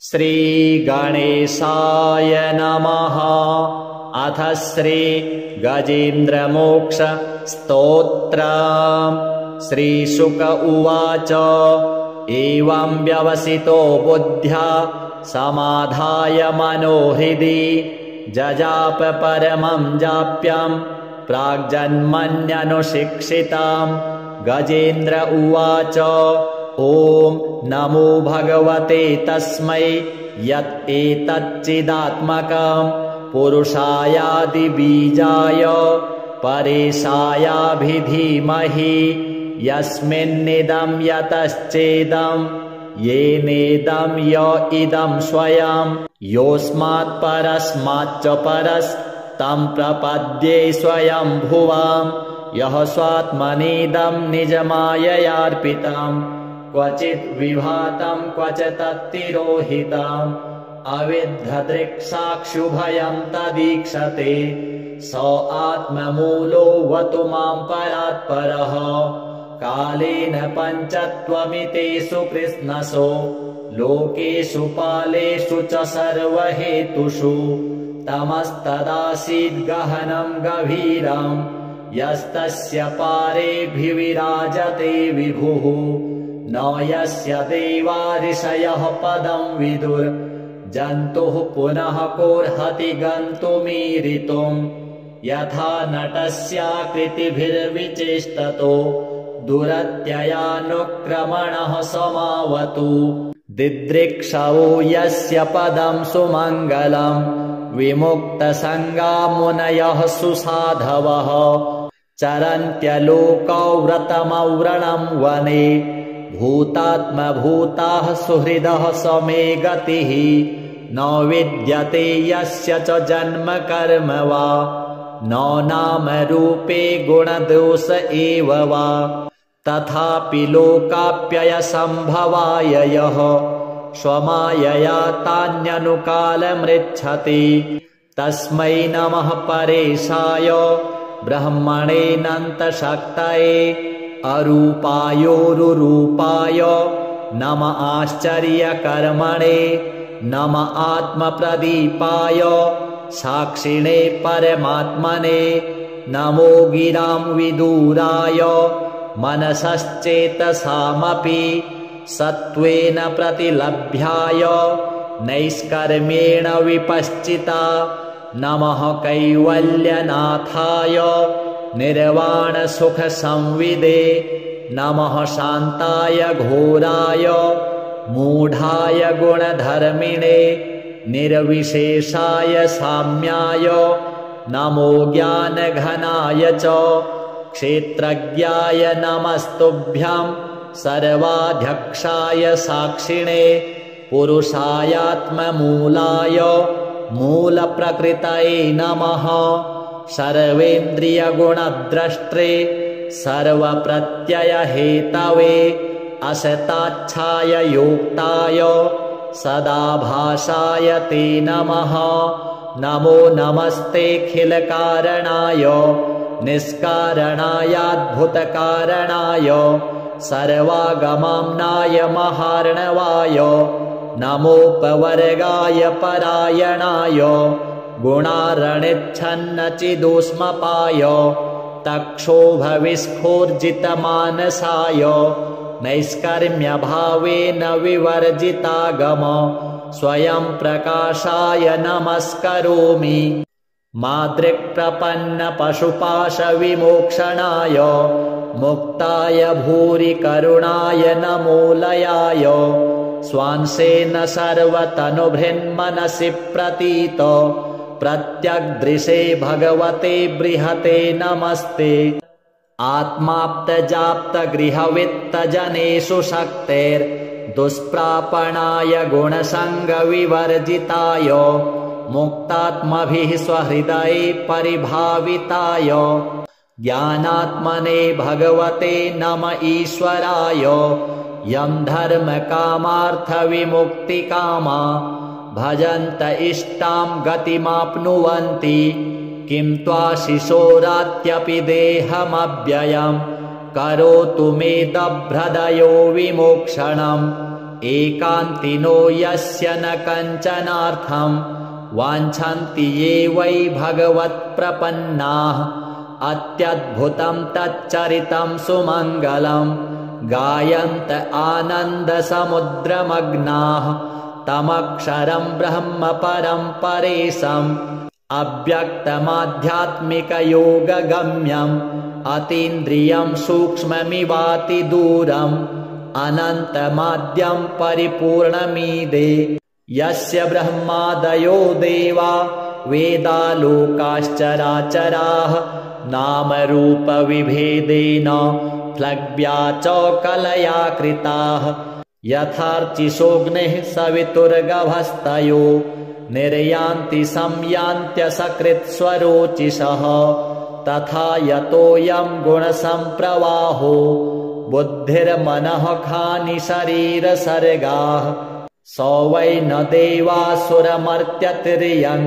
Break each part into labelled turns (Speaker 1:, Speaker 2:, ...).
Speaker 1: श्रीगणेशाय नमः। अथ श्री गजेन्द्रमोक्ष स्तोत्रम्। श्रीशुक उवाच एवं व्यवसितो बुद्ध्या समाधाय मनोहृदि जजाप परमं जाप्यं प्राग्जन्मन्यनुशिक्षिताम्। गजेन्द्र उवाच ॐ नमो भगवते तस्मै यत् एतच्चिदात्मकं पुरुषायादिबीजाय परेशायाभिधीमहि यस्मिन्निदं यतश्चेदं येनेदं य इदं स्वयं योऽस्मात् परस्माच्च परस्तं प्रपद्ये स्वयं भुवां यः स्वात्मनीदं निजमाययार्पितं क्वचित् विभातं क्वचित् तत्तिरोहितम् अविद्धदृक्साक्षुभयं तदीक्षते स आत्ममूलो वतु मां परात्परः कालेन पञ्चत्वमितेषु कृत्स्नसो लोकेषु पालेषु च सर्वहेतुषु तमस्तदासीद् गहनं गभीरं यस्तस्य पारेऽभिविराजते विभुः न यस्य देवा ऋषयः पदं विदुर् जन्तुः पुनः कोर्हति गन्तुमीरितुम् यथा नटस्याकृतिभिर्विचेष्टतो दुरत्ययानुक्रमणः समावतु दिदृक्षवो यस्य पदं सुमङ्गलं विमुक्तसङ्गा मुनयः सुसाधवः चरन्त्यलोकौ व्रतमव्रणं वने भूतात्मभूताः सुहृदः समे गतिः न विद्यते यस्य च जन्म कर्म वा न नाम रूपे गुणदोष एव वा तथापि लोकाप्ययसम्भवाय यः स्वमायया तान्यनुकालमृच्छति तस्मै नमः परेशाय ब्रह्मणेऽनन्तशक्तये अरूपायोरुरूपाय नम आश्चर्यकर्मणे नम आत्मप्रदीपाय साक्षिणे परमात्मने नमो गिरां विदूराय मनसश्चेतसामपि सत्त्वेन प्रतिलभ्याय नैष्कर्म्येण विपश्चिता नमः कैवल्यनाथाय निर्वाणसुखसंविदे नमः शान्ताय घोराय मूढाय गुणधर्मिणे निर्विशेषाय साम्याय नमो ज्ञानघनाय च क्षेत्रज्ञाय नमस्तुभ्यं सर्वाध्यक्षाय साक्षिणे पुरुषायात्ममूलाय मूलप्रकृतये नमः सर्वेन्द्रियगुणद्रष्ट्रे सर्वप्रत्ययहेतवे असताच्छाय योक्ताय सदाभासाय ते नमः नमो नमस्तेऽखिलकारणाय निष्कारणायाद्भुतकारणाय सर्वागमाम्नाय महार्णवाय नमोपवर्गाय परायणाय गुणारणिच्छन्नचिदुष्मपाय तक्षोभविस्फूर्जितमानसाय नैष्कर्म्यभावेन विवर्जितागम स्वयं प्रकाशाय नमस्करोमि मादृक्प्रपन्नपशुपाशविमोक्षणाय मुक्ताय भूरि करुणाय नमोलयाय स्वांसेन सर्वतनुभृन्मनसि प्रतीत प्रत्यग्दृशे भगवते बृहते नमस्ते आत्माप्तजाप्तगृहवित्तजनेषु शक्तेर्दुष्प्रापणाय गुणसङ्गविवर्जिताय मुक्तात्मभिः स्वहृदये परिभाविताय ज्ञानात्मने भगवते नम ईश्वराय यं धर्मकामार्थविमुक्तिकामा भजन्त इष्टां गतिमाप्नुवन्ति किं त्वाशिशोरात्यपि देहमव्ययं करोतु मे दभ्रदयो विमोक्षणम् एकान्तिनो यस्य न कञ्चनार्थं वाञ्छन्ति ये वै भगवत्प्रपन्नाः अत्यद्भुतं तच्चरितं सुमङ्गलं गायन्त आनन्दसमुद्रमग्नाः तमक्षरं ब्रह्म परं परेशम् अव्यक्तमाध्यात्मिकयोगगम्यम् अतीन्द्रियं सूक्ष्ममिवातिदूरम् अनन्तमाद्यं परिपूर्णमीदे यस्य ब्रह्मादयो देवा वेदालोकाश्चराचराः नामरूपविभेदेन फ्लग्व्या च कलया कृताः यथार्चिषोऽग्निः सवितुर्गभस्तयो निर्यान्ति संयान्त्यसकृत्स्वरोचिषः तथा यतोऽयं गुणसम्प्रवाहो बुद्धिर्मनः खानि शरीरसर्गाः स वै न देवासुरमर्त्यतिर्यं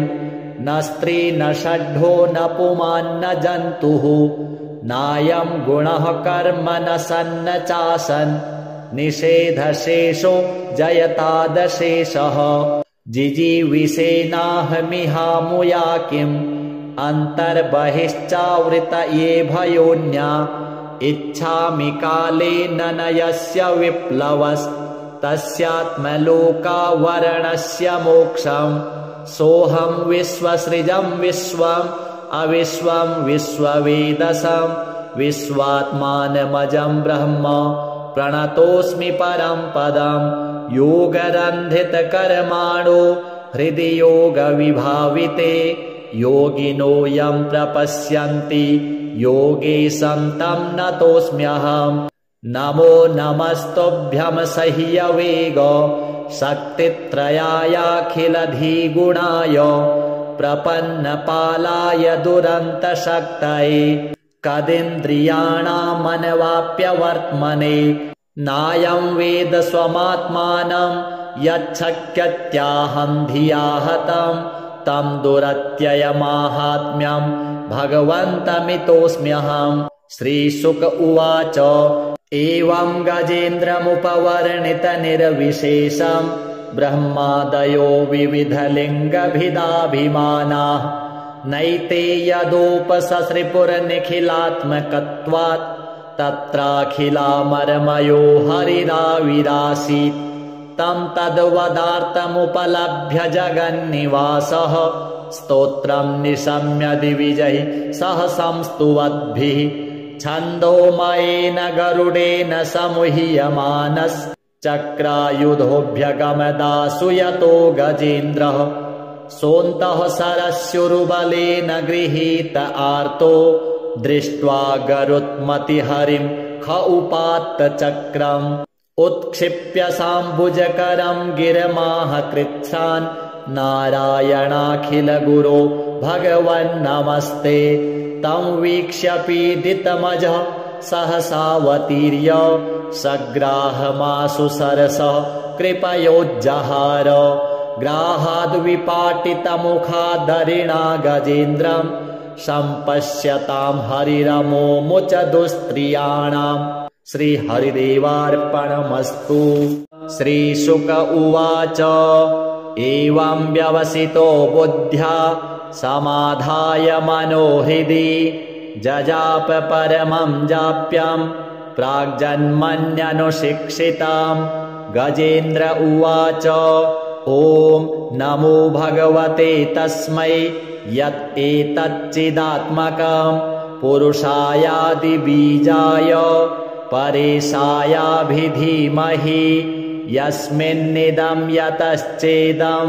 Speaker 1: न स्त्री न षड्ढो न पुमान्न जन्तुः नायं गुणः कर्म न सन्न चासन् निषेधशेषो जयतादशेषः जिजीविषेनाहमिहामुया किम् अन्तर्बहिश्चावृत ये भयोन्या इच्छामि कालेन न यस्य विप्लवस्तस्यात्मलोकावरणस्य मोक्षम् सोऽहं विश्वसृजं विश्वम् अविश्वं विश्ववेदसं विश्वात्मानमजं ब्रह्म प्रणतोऽस्मि परं पदं योगरन्धितकर्माणो हृदि योगविभाविते योगिनो यं प्रपश्यन्ति योगेशं तं नतोऽस्म्यहम् नमो नमस्तुभ्यं सह्यवेग शक्तित्रयायाखिलधिगुणाय प्रपन्नपालाय दुरन्तशक्तये कदिन्द्रियाणामनवाप्यवर्त्मने नायं वेद स्वमात्मानं यच्छक्यत्याहं धिया हतं तं दुरत्ययमाहात्म्यं भगवन्तमितोऽस्म्यहम् श्रीशुक उवाच एवं गजेन्द्रमुपवर्णितनिर्विशेषं ब्रह्मादयो विविधलिङ्गभिदाभिमानाः नैते यदोपससृपुरनिखिलात्मकत्वात् तत्राखिलामरमयो हरिराविरासीत् तं तद्वदार्थमुपलभ्य जगन्निवासः स्तोत्रं निशम्य दिविजैः सह संस्तुवद्भिः छन्दोमयेन गरुडेन समुह्यमानश्चक्रायुधोऽभ्यगमदासु यतो गजेन्द्रः सोऽन्तः सरस्युरुबलेन गृहीत आर्तो दृष्ट्वा गरुत्मतिहरिं ख उपात्त चक्रम् उत्क्षिप्य साम्बुजकरं गिरमाह कृच्छ्रान् नारायणाखिलगुरो भगवन्नमस्ते तं वीक्ष्य पीडितमजः सहसावतीर्य सग्राहमाशु सरसः कृपयोज्जहार ग्राहाद्विपाटितमुखादरिणा गजेन्द्रं सम्पश्यतां हरिरमोमुच दुस्त्रियाणाम् श्रीहरिदेवार्पणमस्तु। श्रीशुक उवाच एवं व्यवसितो बुद्ध्या समाधाय मनोहृदि जजाप परमं जाप्यं प्राग्जन्मन्यनुशिक्षितां गजेन्द्र उवाच ॐ नमो भगवते तस्मै यत् एतच्चिदात्मकं पुरुषायादिबीजाय परेशायाभिधीमहि यस्मिन्निदं यतश्चेदं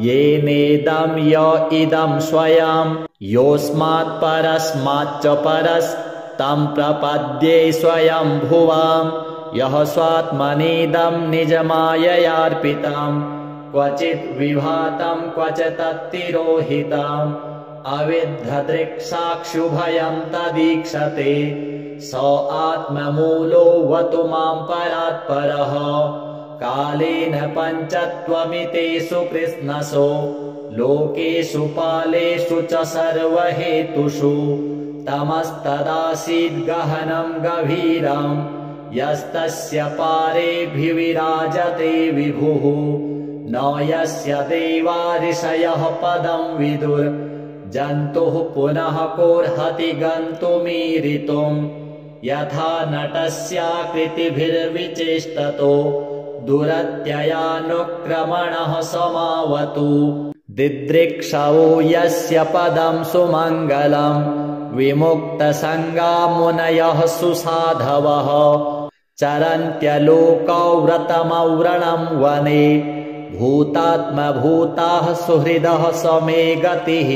Speaker 1: येनेदं य इदं स्वयं योऽस्मात् परस्माच्च परस्तं प्रपद्ये स्वयं भुवां यः स्वात्मनीदं निजमाययार्पितं क्वचित् विभातं क्वच तत्तिरोहितम् अविद्धदृक्साक्षुभयं तदीक्षते स आत्ममूलो वतु मां परात्परः कालेन पञ्चत्वमितेषु कृत्स्नसो लोकेषु पालेषु च सर्वहेतुषु तमस्तदासीद् गहनं गभीरं यस्तस्य पारेऽभिविराजते विभुः न यस्य देवा ऋषयः पदं विदुर् जन्तुः पुनः कोऽर्हति गन्तुमीरितुम् यथा नटस्याकृतिभिर्विचेष्टतो दुरत्ययानुक्रमणः समावतु दिदृक्षवो यस्य पदं सुमङ्गलम् विमुक्तसङ्गा मुनयः सुसाधवः चरन्त्यलोकौ व्रतमव्रणं वने भूतात्मभूताः सुहृदः समे गतिः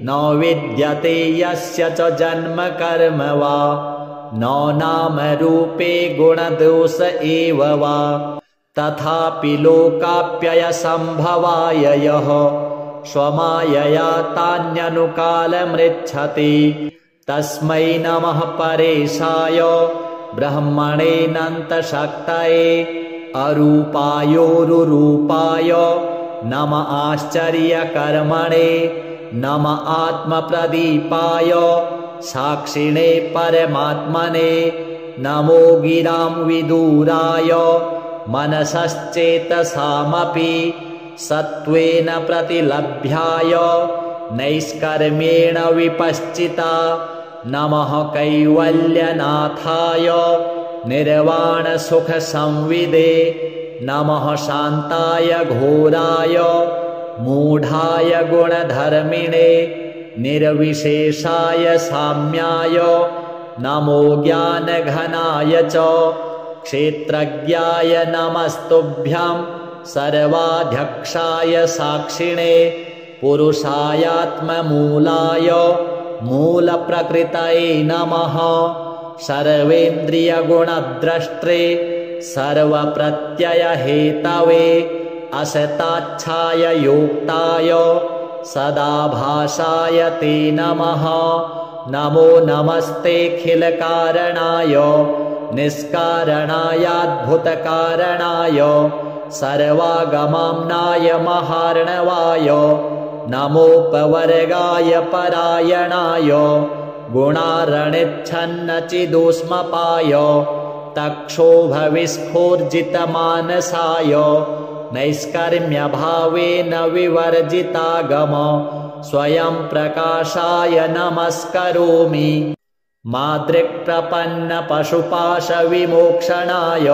Speaker 1: न विद्यते यस्य च जन्म कर्म वा न नाम रूपे गुणदोष एव वा तथापि लोकाप्ययसम्भवाय यः स्वमायया तान्यनुकालमृच्छति तस्मै नमः परेशाय ब्रह्मणेऽनन्तशक्तये अरूपायोरुरूपाय नम आश्चर्यकर्मणे नम आत्मप्रदीपाय साक्षिणे परमात्मने नमो गिरां विदूराय मनसश्चेतसामपि सत्त्वेन प्रतिलभ्याय नैष्कर्म्येण विपश्चिता नमः कैवल्यनाथाय निर्वाणसुखसंविदे नमः शान्ताय घोराय मूढाय गुणधर्मिणे निर्विशेषाय साम्याय नमो ज्ञानघनाय च क्षेत्रज्ञाय नमस्तुभ्यं सर्वाध्यक्षाय साक्षिणे पुरुषायात्ममूलाय मूलप्रकृतये नमः सर्वेन्द्रियगुणद्रष्ट्रे सर्वप्रत्ययहेतवे असताच्छाय योक्ताय सदाभासाय ते नमः नमो नमस्तेऽखिलकारणाय निष्कारणायाद्भुतकारणाय सर्वागमाम्नाय महार्णवाय नमोपवर्गाय परायणाय गुणारणिच्छन्नचिदुष्मपाय तक्षोभविस्फूर्जितमानसाय नैष्कर्म्यभावेन विवर्जितागम स्वयं प्रकाशाय नमस्करोमि मादृक्प्रपन्नपशुपाशविमोक्षणाय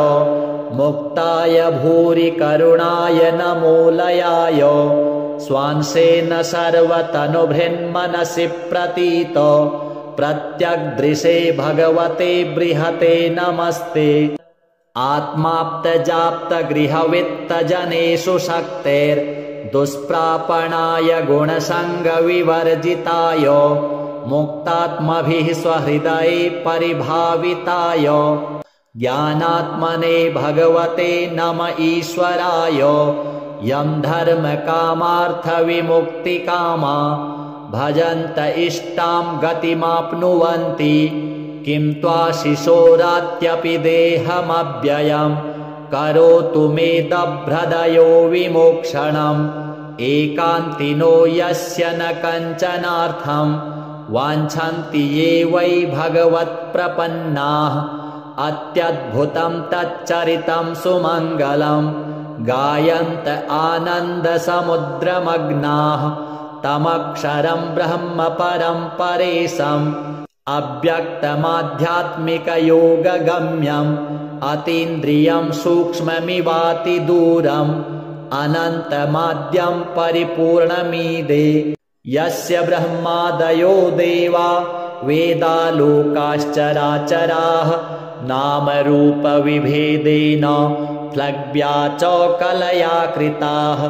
Speaker 1: मुक्ताय भूरि करुणाय नमोलयाय स्वांसेन सर्वतनुभृन्मनसि प्रतीत प्रत्यग्दृशे भगवते बृहते नमस्ते आत्माप्तजाप्तगृहवित्तजनेषु शक्तेर्दुष्प्रापणाय गुणसङ्गविवर्जिताय मुक्तात्मभिः स्वहृदये परिभाविताय ज्ञानात्मने भगवते नम ईश्वराय यं धर्मकामार्थविमुक्तिकामा भजन्त इष्टां गतिमाप्नुवन्ति किं त्वाशिशोरात्यपि देहमव्ययं करोतु मे दभ्रदयो विमोक्षणम् एकान्तिनो यस्य न कञ्चनार्थं वाञ्छन्ति ये वै भगवत्प्रपन्नाः अत्यद्भुतं तच्चरितं सुमङ्गलं गायन्त आनन्दसमुद्रमग्नाः तमक्षरं ब्रह्म परं परेशम् अव्यक्तमाध्यात्मिकयोगगम्यम् अतीन्द्रियं सूक्ष्ममिवातिदूरम् अनन्तमाद्यं परिपूर्णमीदे यस्य ब्रह्मादयो देवा वेदालोकाश्चराचराः नामरूपविभेदेन फ्लग्व्या च कलया कृताः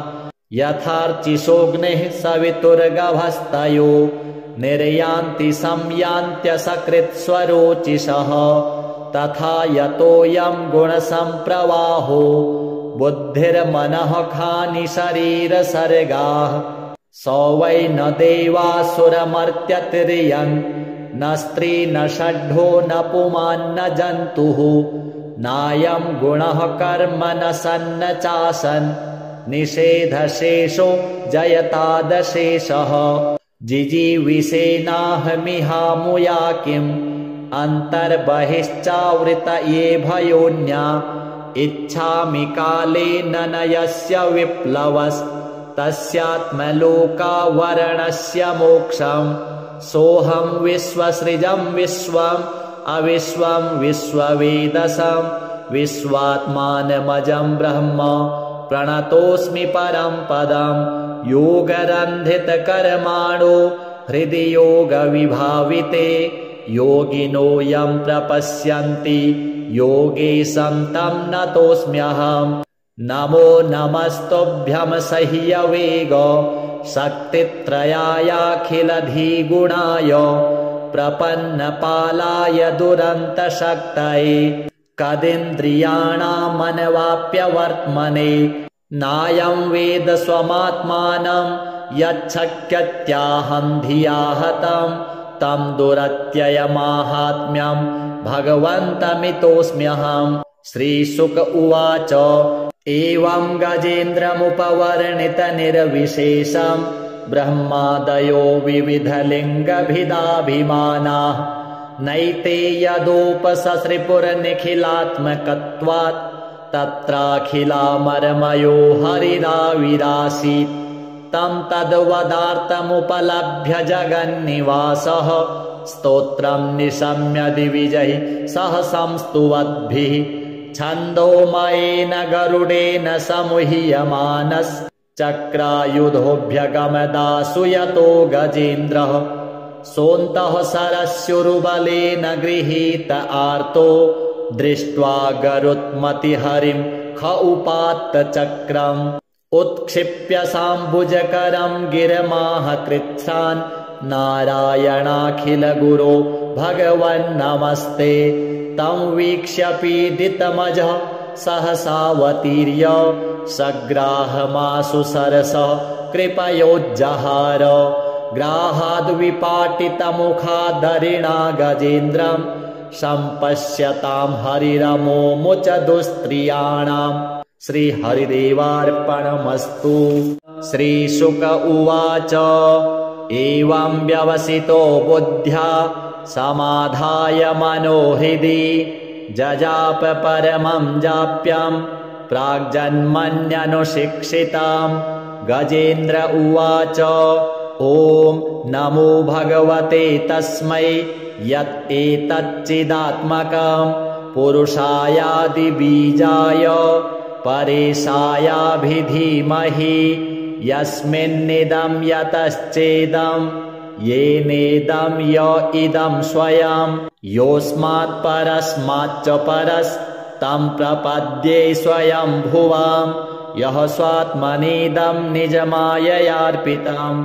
Speaker 1: यथार्चिषोऽग्निः सवितुर्गभस्तयो निर्यान्ति संयान्त्यसकृत्स्वरोचिषः तथा यतोऽयं गुणसम्प्रवाहो बुद्धिर्मनः खानि शरीरसर्गाः स वै न देवासुरमर्त्यतिर्यं न स्त्री न षड्ढो न पुमान्न जन्तुः नायं गुणः कर्म न सन्न चासन् निषेधशेषो जयतादशेषः जिजीविषेनाहमिहामुया किं अन्तर्बहिश्चावृत ये भयोन्या इच्छामि कालेन न यस्य विप्लवस्तस्यात्मलोकावरणस्य मोक्षम् सोऽहं विश्वसृजं विश्वम् अविश्वं विश्ववेदसं विश्वात्मानमजं ब्रह्म प्रणतोऽस्मि परं पदं योगरन्धितकर्माणो हृदि योगविभाविते योगिनो यं प्रपश्यन्ति योगेशं तं नतोऽस्म्यहम् नमो नमस्तुभ्यं सह्यवेग शक्तित्रयायाखिलधिगुणाय प्रपन्नपालाय दुरन्तशक्तये कदिन्द्रियाणामनवाप्यवर्त्मने नायं वेद स्वमात्मानं यच्छक्यत्याहं धिया हतं तं दुरत्ययमाहात्म्यं भगवन्तमितोऽस्म्यहम्। श्रीशुक उवाच एवं गजेन्द्रमुपवर्णितनिर्विशेषं ब्रह्मादयो विविधलिङ्गभिदाभिमानाः नैते यदोपससृपुरनिखिलात्मकत्वात् तत्राखिलामरमयो हरिराविरासीत् तं तद्वदार्थमुपलभ्य जगन्निवासः स्तोत्रं निशम्य दिविजैः सह संस्तुवद्भिः छन्दोमयेन गरुडेन समुह्यमानश्चक्रायुधोऽभ्यगमदासु यतो गजेन्द्रः सोऽन्तः सरस्युरुबलेन गृहीत आर्तो दृष्ट्वा गरुत्मतिहरिं ख उपात्त चक्रम् उत्क्षिप्य साम्बुजकरं गिरमाह कृच्छ्रान् नारायणाखिलगुरो भगवन्नमस्ते तं वीक्ष्य पीडितमजः सहसावतीर्य सग्राहमाशु सरसः कृपयोज्जहार ग्राहाद्विपाटितमुखादरिणा गजेन्द्रं सम्पश्यतां हरिरमोमुच दुस्त्रियाणाम्। श्रीहरिदेवार्पणमस्तु। श्रीशुक उवाच एवं व्यवसितो बुद्ध्या समाधाय मनोहृदि जजाप परमं जाप्यं प्राग्जन्मन्यनुशिक्षितां गजेन्द्र उवाच ॐ नमो भगवते तस्मै यत् एतच्चिदात्मकं पुरुषायादिबीजाय परेशायाभिधीमहि यस्मिन्निदं यतश्चेदं येनेदं य इदं स्वयं योऽस्मात् परस्माच्च परस्तं प्रपद्ये स्वयं भुवां यः स्वात्मनीदं निजमाययार्पितं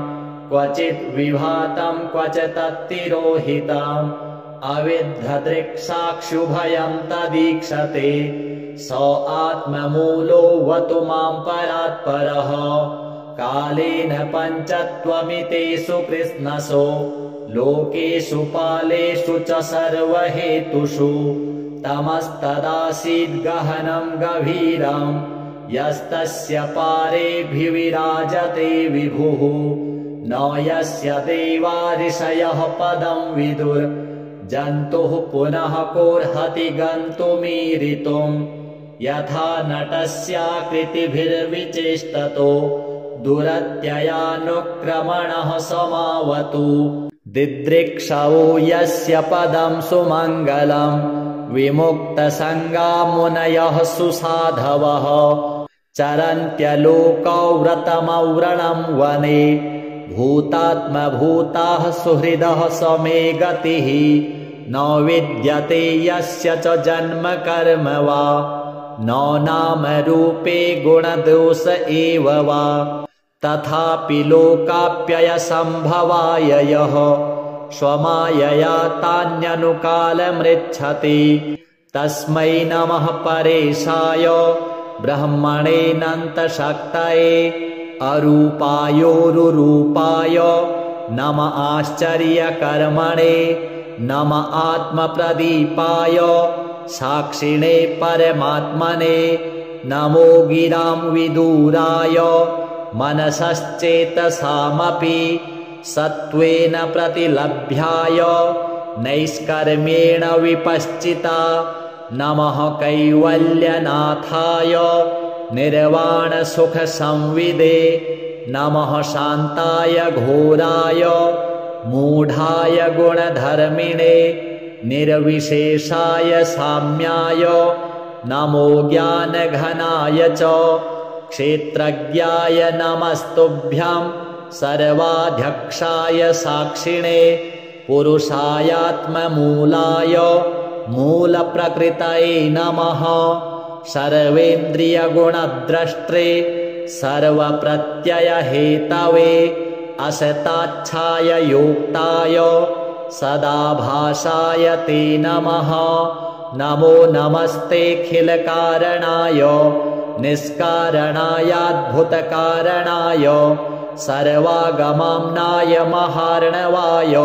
Speaker 1: क्वचित् विभातं क्वच तत्तिरोहितम् अविद्धदृक्साक्षुभयं तदीक्षते स आत्ममूलो वतु मां परात्परः कालेन पञ्चत्वमितेषु कृत्स्नसो लोकेषु पालेषु च सर्वहेतुषु तमस्तदासीद् गहनं गभीरं यस्तस्य पारेऽभिविराजते विभुः न यस्य देवा ऋषयः पदं विदुर् जन्तुः पुनः कोर्हति गन्तुमीरितुम् यथा नटस्याकृतिभिर्विचेष्टतो दुरत्ययानुक्रमणः समावतु दिदृक्षवो यस्य पदं सुमङ्गलं विमुक्तसङ्गा मुनयः सुसाधवः चरन्त्यलोकौ व्रतमव्रणं वने भूतात्मभूताः सुहृदः समे गतिः न विद्यते यस्य च जन्म कर्म वा न नाम रूपे गुणदोष एव वा तथापि लोकाप्ययसम्भवाय यः स्वमायया तान्यनुकालमृच्छति तस्मै नमः परेशाय ब्रह्मणेऽनन्तशक्तये अरूपायोरुरूपाय नम आश्चर्यकर्मणे नम आत्मप्रदीपाय साक्षिणे परमात्मने नमो गिरां विदूराय मनसश्चेतसामपि सत्त्वेन प्रतिलभ्याय नैष्कर्म्येण विपश्चिता। नमः कैवल्यनाथाय निर्वाणसुखसंविदे। नमः शान्ताय घोराय मूढाय गुणधर्मिणे। निर्विशेषाय साम्याय नमो ज्ञानघनाय च। क्षेत्रज्ञाय नमस्तुभ्यं सर्वाध्यक्षाय साक्षिणे। पुरुषायात्ममूलाय मूलप्रकृतये नमः। सर्वेन्द्रियगुणद्रष्ट्रे सर्वप्रत्ययहेतवे। असताच्छाय योक्ताय सदाभासाय ते नमः। नमो नमस्तेऽखिलकारणाय निष्कारणायाद्भुतकारणाय सर्वागमाम्नाय महार्णवाय।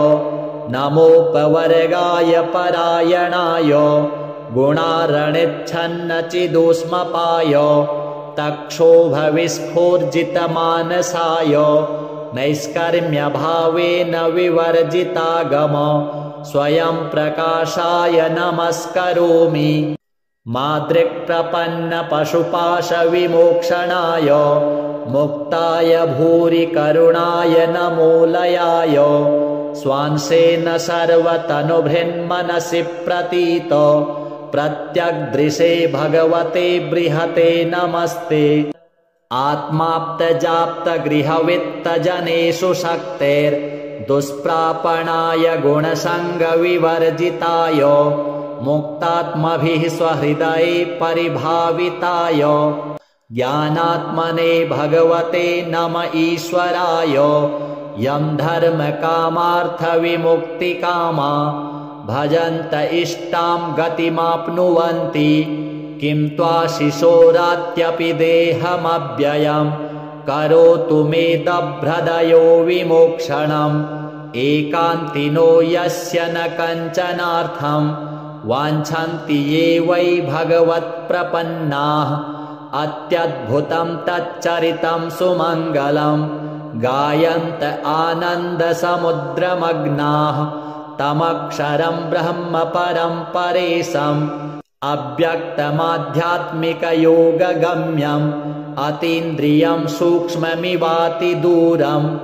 Speaker 1: नमोपवर्गाय परायणाय गुणारणिच्छन्नचिदुष्मपाय। तक्षोभविस्फूर्जितमानसाय नैष्कर्म्यभावेन विवर्जितागम स्वयं प्रकाशाय नमस्करोमि। मादृक्प्रपन्नपशुपाशविमोक्षणाय मुक्ताय भूरि करुणाय नमोलयाय। स्वांसेन सर्वतनुभृन्मनसि प्रतीत प्रत्यग्दृशे भगवते बृहते नमस्ते। आत्माप्तजाप्तगृहवित्तजनेषु शक्तेर्दुष्प्रापणाय गुणसङ्गविवर्जिताय। मुक्तात्मभिः स्वहृदये परिभाविताय। ज्ञानात्मने भगवते नम ईश्वराय। यं धर्मकामार्थविमुक्तिकामा भजन्त इष्टां गतिमाप्नुवन्ति। किं त्वाशिशोरात्यपि देहमव्ययम् करोतु मे दभ्रदयो विमोक्षणम्। एकान्तिनो यस्य न कञ्चनार्थम् वाञ्छन्ति ये वै भगवत्प्रपन्नाः। अत्यद्भुतं तच्चरितं सुमङ्गलम् गायन्त आनन्दसमुद्रमग्नाः। तमक्षरं ब्रह्म परं परेशम् अव्यक्तमाध्यात्मिकयोगगम्यम्। अतीन्द्रियं सूक्ष्ममिवातिदूरम्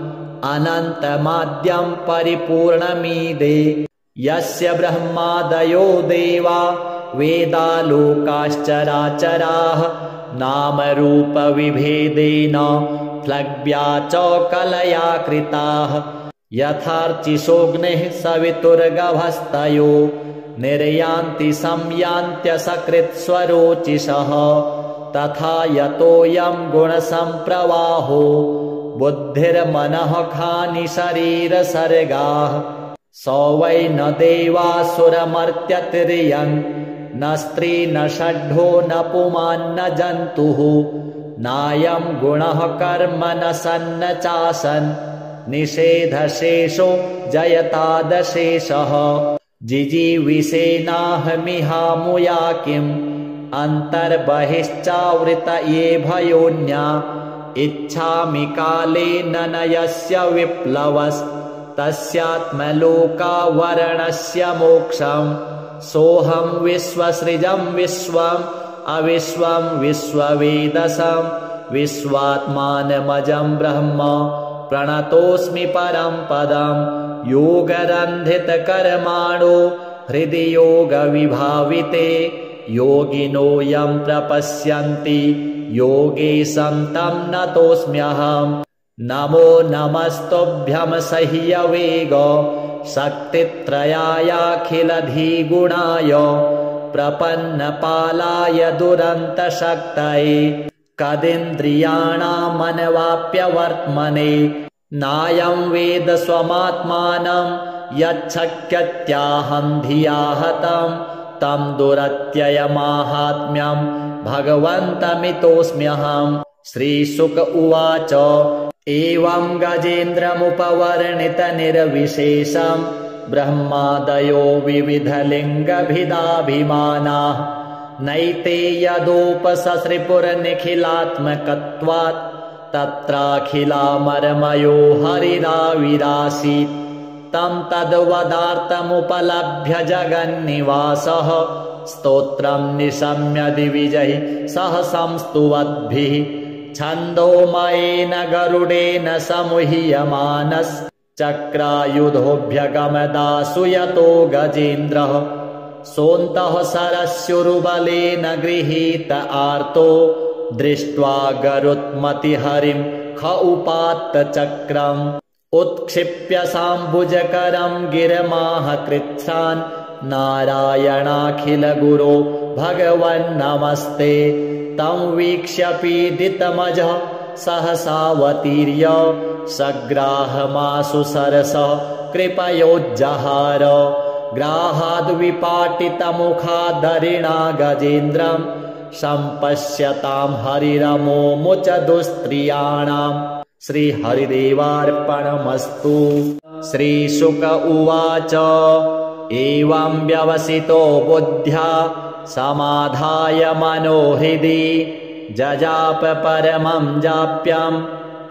Speaker 1: अनन्तमाद्यं परिपूर्णमीदे। यस्य ब्रह्मादयो देवा वेदालोकाश्चराचराः। नामरूपविभेदेन फ्लग्व्या च कलया कृताः। यथार्चिषोऽग्निः सवितुर्गभस्तयो निर्यान्ति संयान्त्यसकृत्स्वरोचिषः। तथा यतोऽयं गुणसम्प्रवाहो बुद्धिर्मनः खानि शरीरसर्गाः। स वै न देवासुरमर्त्यतिर्यं न स्त्री न षड्ढो न पुमान् न जन्तुः। नायं गुणः कर्म न सन्न चासन् निषेधशेषो जयतादशेषः। जिजीविषेनाहमिहामुया किम् अन्तर्बहिश्चावृत ये भयोन्या। इच्छामि कालेन न यस्य विप्लवस्तस्यात्मलोकावरणस्य मोक्षम्। सोऽहं विश्वसृजं विश्वम् अविश्वं विश्ववेदसं। विश्वात्मानमजं ब्रह्म प्रणतोऽस्मि परं पदम्। योगरन्धितकर्माणो हृदि योगविभाविते। योगिनो यं प्रपश्यन्ति योगेशं तं नतोऽस्म्यहम्। नमो नमस्तुभ्यं सह्यवेग शक्तित्रयायाखिलधिगुणाय। प्रपन्नपालाय दुरन्तशक्तये कदिन्द्रियाणामनवाप्यवर्त्मने। नायं वेद स्वमात्मानं यच्छक्यत्याहं धिया हतं। तं दुरत्ययमाहात्म्यं भगवन्तमितोऽस्म्यहम्। श्रीशुक उवाच एवं गजेन्द्रमुपवर्णितनिर्विशेषम् ब्रह्मादयो विविधलिङ्गभिदाभिमानाः। नैते यदोपससृपुरनिखिलात्मकत्वात् तत्राखिलामरमयो हरिराविरासीत्। तं तद्वदार्थमुपलभ्य जगन्निवासः स्तोत्रं निशम्य दिविजैः सह संस्तुवद्भिः छन्दोमयेन गरुडेन समुह्यमानश्चक्रायुधोऽभ्यगमदासु यतो गजेन्द्रः सोऽन्तः सरस्युरुबलेन गृहीत आर्तो दृष्ट्वा गरुत्मतिहरिं ख उपात्त चक्रम् उत्क्षिप्य साम्बुजकरं गिरमाह कृच्छ्रान् नारायणाखिलगुरो भगवन्नमस्ते तं वीक्ष्य पीडितमजः सहसावतीर्य सग्राहमाशु सरसः कृपयोज्जहार ग्राहाद्विपाटितमुखादरिणा गजेन्द्रं सम्पश्यतां हरिरमोमुच दुस्त्रियाणाम् श्रीहरिदेवार्पणमस्तु। श्रीशुक उवाच एवं व्यवसितो बुद्ध्या समाधाय मनोहृदि जजाप परमं जाप्यं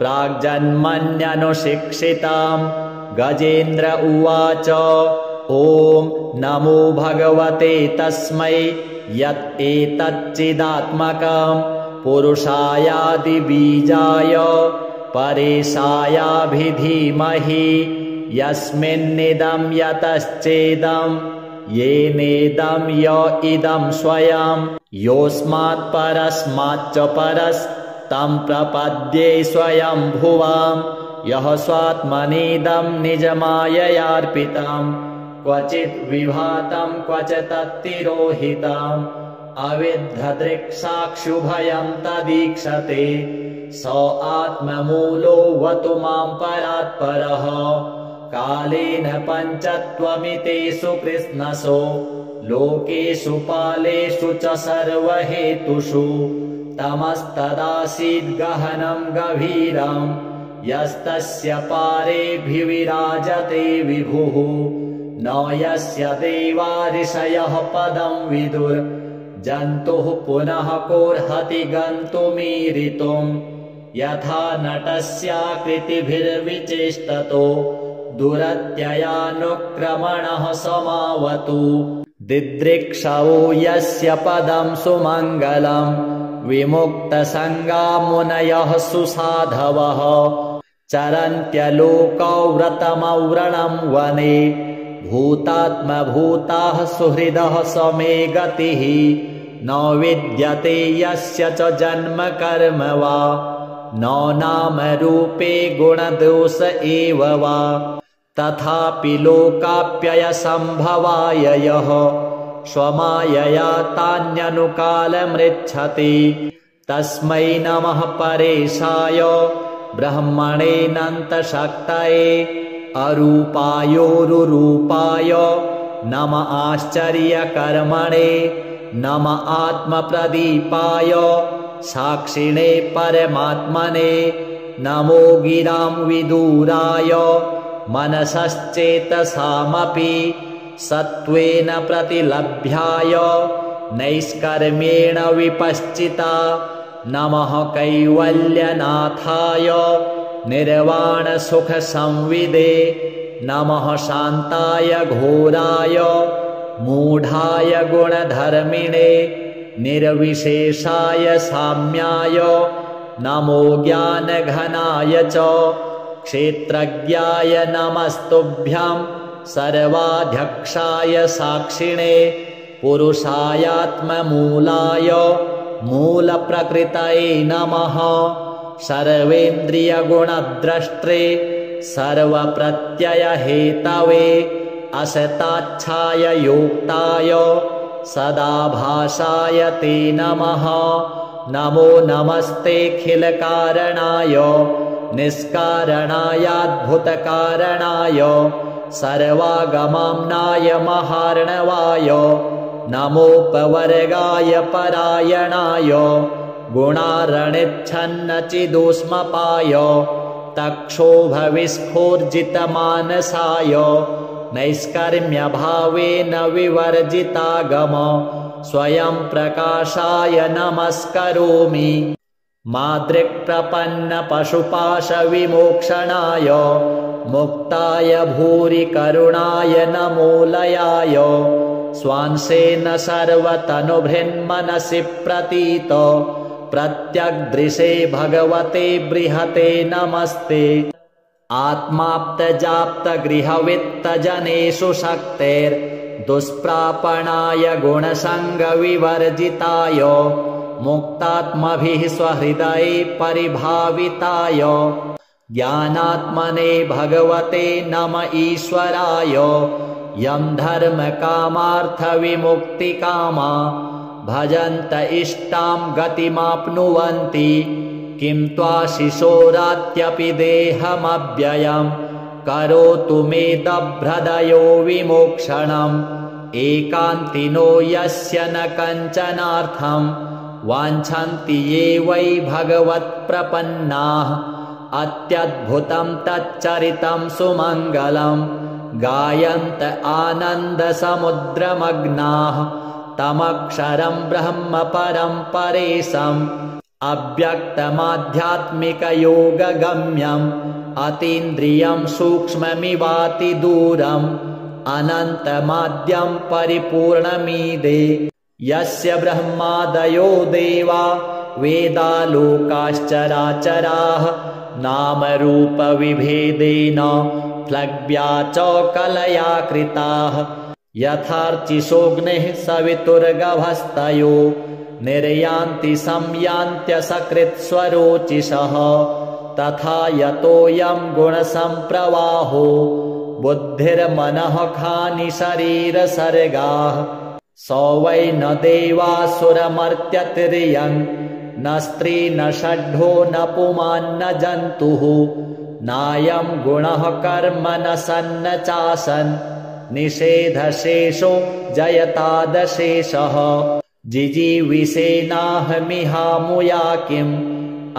Speaker 1: प्राग्जन्मन्यनुशिक्षितां गजेन्द्र उवाच ॐ नमो भगवते तस्मै यत् एतच्चिदात्मकं पुरुषायादिबीजाय परेशायाभिधीमहि यस्मिन्निदं यतश्चेदं येनेदं य इदं स्वयं योऽस्मात् परस्माच्च परस्तं प्रपद्ये स्वयं भुवां यः स्वात्मनीदं निजमाययार्पितं क्वचित् विभातं क्वच तत्तिरोहितम् अविद्धदृक्साक्षुभयं तदीक्षते स आत्ममूलो वतु मां परात्परः कालेन पञ्चत्वमितेषु कृत्स्नसो लोकेषु पालेषु च सर्वहेतुषु तमस्तदासीद् गहनं गभीरं यस्तस्य पारेऽभिविराजते विभुः न यस्य देवा ऋषयः पदं विदुर् जन्तुः पुनः कोर्हति गन्तुमीरितुम् यथा नटस्याकृतिभिर्विचेष्टतो दुरत्ययानुक्रमणः समावतु दिदृक्षवो यस्य पदं सुमङ्गलं विमुक्तसङ्गा मुनयः सुसाधवः चरन्त्यलोकौ व्रतमव्रणं वने भूतात्मभूताः सुहृदः समे गतिः न विद्यते यस्य च जन्म कर्म वा न नाम रूपे गुणदोष एव वा तथापि लोकाप्ययसम्भवाय यः स्वमायया तान्यनुकालमृच्छति तस्मै नमः परेशाय ब्रह्मणेऽनन्तशक्तये अरूपायोरुरूपाय नम आश्चर्यकर्मणे नम आत्मप्रदीपाय साक्षिणे परमात्मने नमो गिरां विदूराय मनसश्चेतसामपि सत्त्वेन प्रतिलभ्याय नैष्कर्म्येण विपश्चिता नमः कैवल्यनाथाय निर्वाणसुखसंविदे नमः शान्ताय घोराय मूढाय गुणधर्मिणे निर्विशेषाय साम्याय नमो ज्ञानघनाय च क्षेत्रज्ञाय नमस्तुभ्यं सर्वाध्यक्षाय साक्षिणे पुरुषायात्ममूलाय मूलप्रकृतये नमः सर्वेन्द्रियगुणद्रष्ट्रे सर्वप्रत्ययहेतवे असताच्छाय योक्ताय सदाभासाय ते नमः नमो नमस्तेऽखिलकारणाय निष्कारणायाद्भुतकारणाय सर्वागमाम्नाय महार्णवाय नमोपवर्गाय परायणाय गुणारणिच्छन्नचिदुष्मपाय तक्षोभविस्फूर्जितमानसाय नैष्कर्म्यभावेन विवर्जितागम स्वयं प्रकाशाय नमस्करोमि मादृक्प्रपन्नपशुपाशविमोक्षणाय मुक्ताय भूरि करुणाय नमोलयाय स्वांसेन सर्वतनुभृन्मनसि प्रतीतो प्रत्यग्दृशे भगवते बृहते नमस्ते आत्माप्तजाप्तगृहवित्तजनेषु शक्तेर्दुष्प्रापणाय गुणसङ्गविवर्जिताय मुक्तात्मभिः स्वहृदये परिभाविताय ज्ञानात्मने भगवते नम ईश्वराय यं धर्मकामार्थविमुक्तिकामा भजन्त इष्टां गतिमाप्नुवन्ति किं त्वाशिशोरात्यपि देहमव्ययम् करोतु मे दभ्रदयो विमोक्षणम् एकान्तिनो यस्य न कञ्चनार्थम् वाञ्छन्ति ये वै भगवत्प्रपन्नाः अत्यद्भुतं तच्चरितं सुमङ्गलम् गायन्त आनन्दसमुद्रमग्नाः तमक्षरं ब्रह्म परं परेशम् अव्यक्तमाध्यात्मिकयोगगम्यम् अतीन्द्रियं सूक्ष्ममिवातिदूरम् अनन्तमाद्यं परिपूर्णमीदे यस्य ब्रह्मादयो देवा वेदालोकाश्चराचराः नामरूपविभेदेन फ्लग्व्या च कलया कृताः यथार्चिषोऽग्निः सवितुर्गभस्तयो निर्यान्ति संयान्त्यसकृत्स्वरोचिषः तथा यतोऽयं गुणसम्प्रवाहो बुद्धिर्मनः खानि शरीरसर्गाः स वै न देवासुरमर्त्यतिर्यं न स्त्री न षड्ढो न पुमान्न जन्तुः नायं गुणः कर्म न सन्न चासन् निषेधशेषो जयतादशेषः जिजीविषेनाहमिहामुया किम्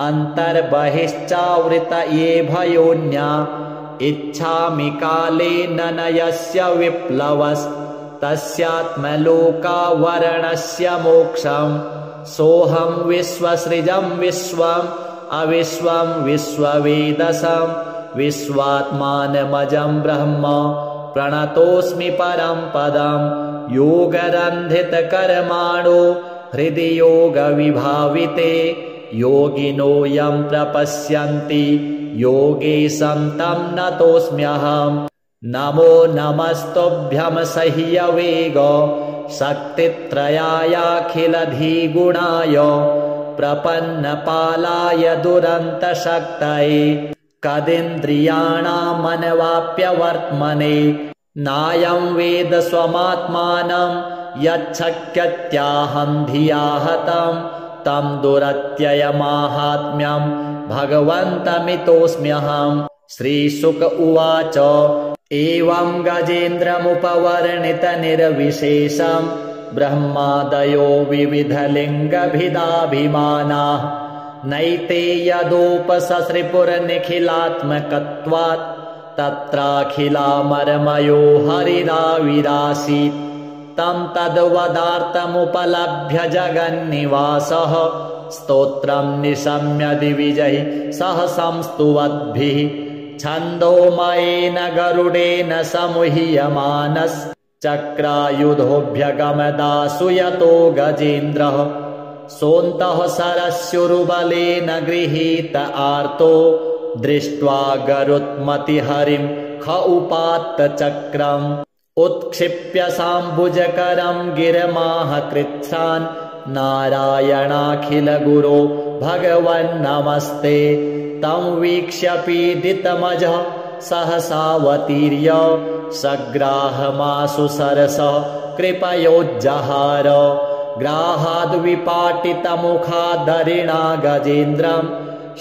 Speaker 1: अन्तर्बहिश्चावृत ये भयोन्या इच्छामि कालेन न यस्य विप्लवस्तस्यात्मलोकावरणस्य मोक्षम् सोऽहं विश्वसृजं विश्वम् अविश्वं विश्ववेदसं विश्वात्मानमजं ब्रह्म प्रणतोऽस्मि परं पदम् योगरन्धितकर्माणो हृदि योगविभाविते योगिनो यं प्रपश्यन्ति योगे सन्तं नतोऽस्म्यहम् नमो नमस्तुभ्यं सह्यवेग शक्तित्रयायाखिलधिगुणाय प्रपन्नपालाय दुरन्तशक्तये कदिन्द्रियाणामनवाप्यवर्त्मने नायं वेद स्वमात्मानं यच्छक्यत्याहं धिया हतं तं दुरत्ययमाहात्म्यं भगवन्तमितोऽस्म्यहम् श्रीशुक उवाच एवं गजेन्द्रमुपवर्णितनिर्विशेषं ब्रह्मादयो विविधलिङ्गभिदाभिमानाः नैते यदोपससृपुरनिखिलात्मकत्वात् तत्राखिलामरमयो हरिराविरासीत् तं तद्वदार्थमुपलभ्य जगन्निवासः स्तोत्रं निशम्य दिविजैः सह संस्तुवद्भिः छन्दोमयेन गरुडेन समुह्यमानश्चक्रायुधोऽभ्यगमदासु यतो गजेन्द्रः सोऽन्तः सरस्युरुबलेन गृहीत आर्तो दृष्ट्वा गरुत्मतिहरिं ख उपात्त चक्रम् उत्क्षिप्य साम्बुजकरं गिरमाह कृच्छ्रान् नारायणाखिल गुरो भगवन्नमस्ते तं वीक्ष्य पीडितमजः सहसावतीर्य सग्राहमाशु सरसः कृपयोज्जहार ग्राहाद्विपाटितमुखादरिणा गजेन्द्रं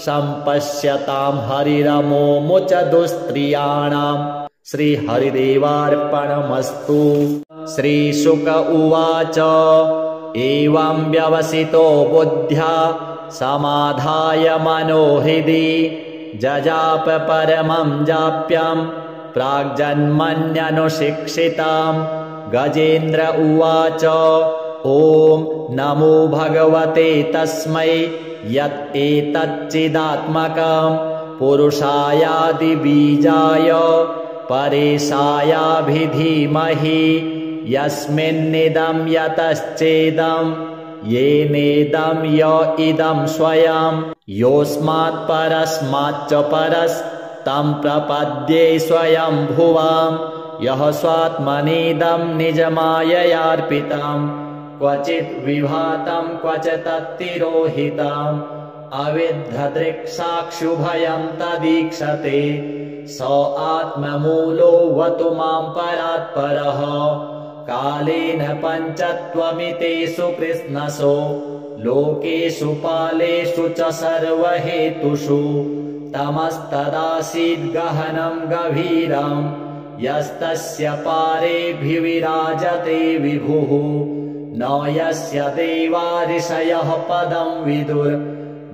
Speaker 1: सम्पश्यतां हरिरमोमुच दुस्त्रियाणाम् श्रीहरिदेवार्पणमस्तु। श्रीशुक उवाच एवं व्यवसितो बुद्ध्या समाधाय मनोहृदि जजाप परमं जाप्यं प्राग्जन्मन्यनुशिक्षितां गजेन्द्र उवाच ॐ नमो भगवते तस्मै यत् एतच्चिदात्मकं पुरुषायादिबीजाय परेशायाभिधीमहि यस्मिन्निदं यतश्चेदं येनेदं य इदं स्वयं योऽस्मात् परस्माच्च परस्तं प्रपद्ये स्वयं भुवां यः स्वात्मनीदं निजमाययार्पितं क्वचित् विभातं क्वच तत्तिरोहितम् अविद्धदृक्साक्षुभयं तदीक्षते स आत्ममूलो वतु मां परात्परः कालेन पञ्चत्वमितेषु कृत्स्नसो लोकेषु पालेषु च सर्वहेतुषु तमस्तदासीद् गहनं गभीरं यस्तस्य पारेऽभिविराजते विभुः न यस्य देवा ऋषयः पदं विदुर्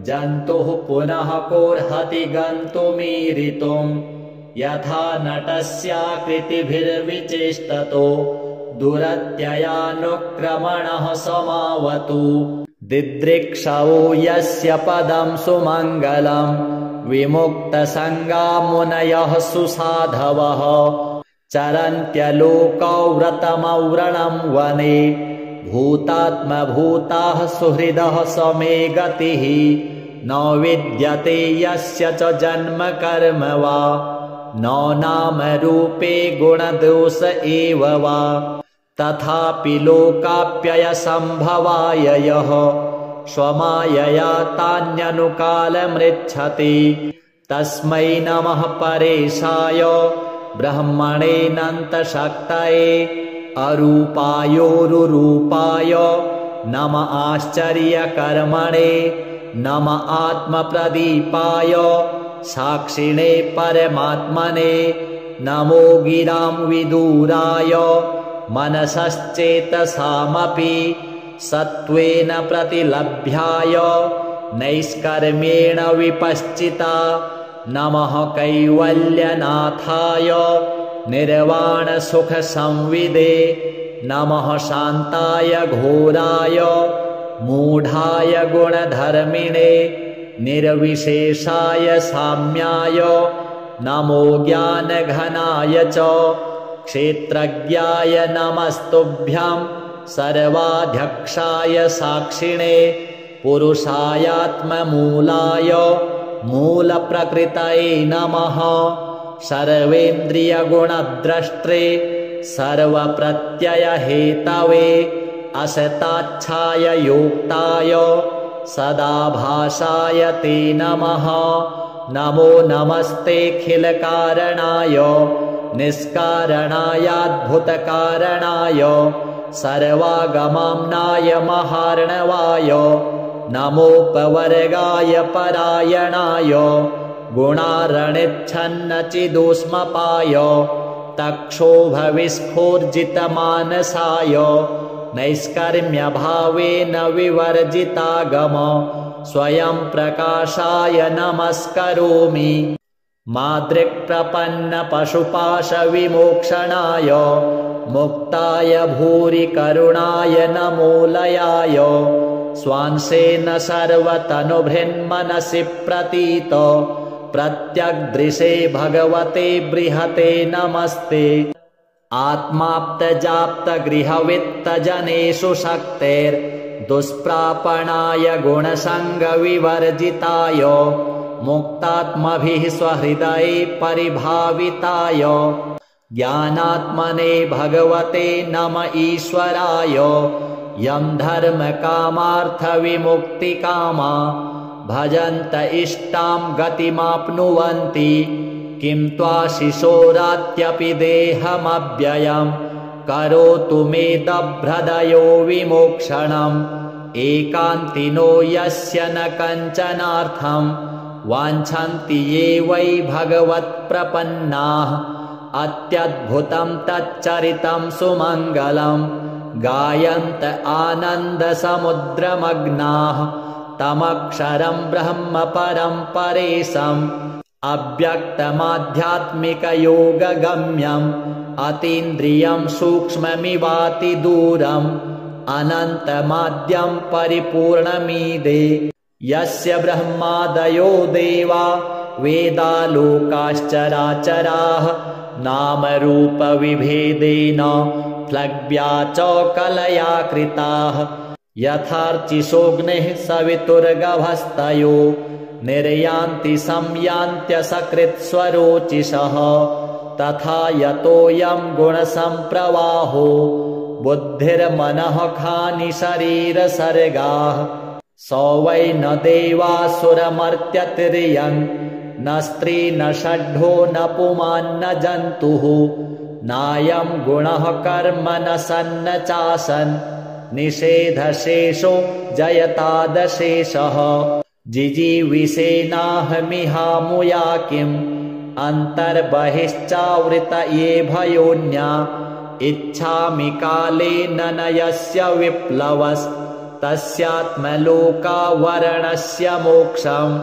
Speaker 1: जन्तुः पुनः कोर्हति गन्तुमीरितुम् यथा नटस्याकृतिभिर्विचेष्टतो दुरत्ययानुक्रमणः समावतु दिदृक्षवो यस्य पदं सुमङ्गलं विमुक्तसङ्गा मुनयः सुसाधवः चरन्त्यलोकौ व्रतमव्रणं वने भूतात्मभूताः सुहृदः समे गतिः न विद्यते यस्य च जन्म कर्म वा न नाम रूपे गुणदोष एव वा तथापि लोकाप्ययसम्भवाय यः स्वमायया तान्यनुकालमृच्छति तस्मै नमः परेशाय ब्रह्मणेऽनन्तशक्तये अरूपायोरुरूपाय नम आश्चर्यकर्मणे नम आत्मप्रदीपाय साक्षिणे परमात्मने नमो गिरां विदूराय मनसश्चेतसामपि सत्त्वेन प्रतिलभ्याय नैष्कर्म्येण विपश्चिता नमः कैवल्यनाथाय निर्वाणसुखसंविदे नमः शान्ताय घोराय मूढाय गुणधर्मिणे निर्विशेषाय साम्याय नमो ज्ञानघनाय च क्षेत्रज्ञाय नमस्तुभ्यं सर्वाध्यक्षाय साक्षिणे पुरुषायात्ममूलाय मूलप्रकृतये नमः सर्वेन्द्रियगुणद्रष्ट्रे सर्वप्रत्ययहेतवे असताच्छाय योक्ताय सदाभासाय ते नमः नमो नमस्तेऽखिलकारणाय निष्कारणायाद्भुतकारणाय सर्वागमाम्नाय महार्णवाय नमोपवर्गाय परायणाय गुणारणिच्छन्नचिदुष्मपाय तक्षोभविस्फूर्जितमानसाय नैष्कर्म्यभावेन विवर्जितागम स्वयं प्रकाशाय नमस्करोमि मादृक्प्रपन्नपशुपाशविमोक्षणाय मुक्ताय भूरि करुणाय नमोलयाय स्वांसेन सर्वतनुभृन्मनसि प्रतीत प्रत्यग्दृशे भगवते बृहते नमस्ते आत्माप्तजाप्तगृहवित्तजनेषु शक्तेर्दुष्प्रापणाय गुणसङ्गविवर्जिताय मुक्तात्मभिः स्वहृदये परिभाविताय ज्ञानात्मने भगवते नम ईश्वराय यं धर्मकामार्थविमुक्तिकामा भजन्त इष्टां गतिमाप्नुवन्ति किं त्वाशिशोरात्यपि देहमव्ययं करोतु मे दभ्रदयो विमोक्षणम् एकान्तिनो यस्य न कञ्चनार्थं वाञ्छन्ति ये वै भगवत्प्रपन्नाः अत्यद्भुतं तच्चरितं सुमङ्गलं गायन्त आनन्दसमुद्रमग्नाः तमक्षरं ब्रह्म परं परेशम् अव्यक्तमाध्यात्मिकयोगगम्यम् अतीन्द्रियं सूक्ष्ममिवातिदूरम् अनन्तमाद्यं परिपूर्णमीदे यस्य ब्रह्मादयो देवा वेदालोकाश्चराचराः नामरूपविभेदेन फ्लग्व्या च कलया कृताः यथार्चिषोऽग्निः सवितुर्गभस्तयो निर्यान्ति संयान्त्यसकृत्स्वरोचिषः तथा यतोऽयं गुणसम्प्रवाहो बुद्धिर्मनः खानि शरीरसर्गाः स वै न देवासुरमर्त्यतिर्यं न स्त्री न षड्ढो न पुमान्न जन्तुः नायं गुणः कर्म न सन्न चासन् निषेधशेषो जयतादशेषः जिजीविषेनाहमिहामुया किम् अन्तर्बहिश्चावृत ये भयोन्या इच्छामि कालेन न यस्य विप्लवस्तस्यात्मलोकावरणस्य मोक्षम्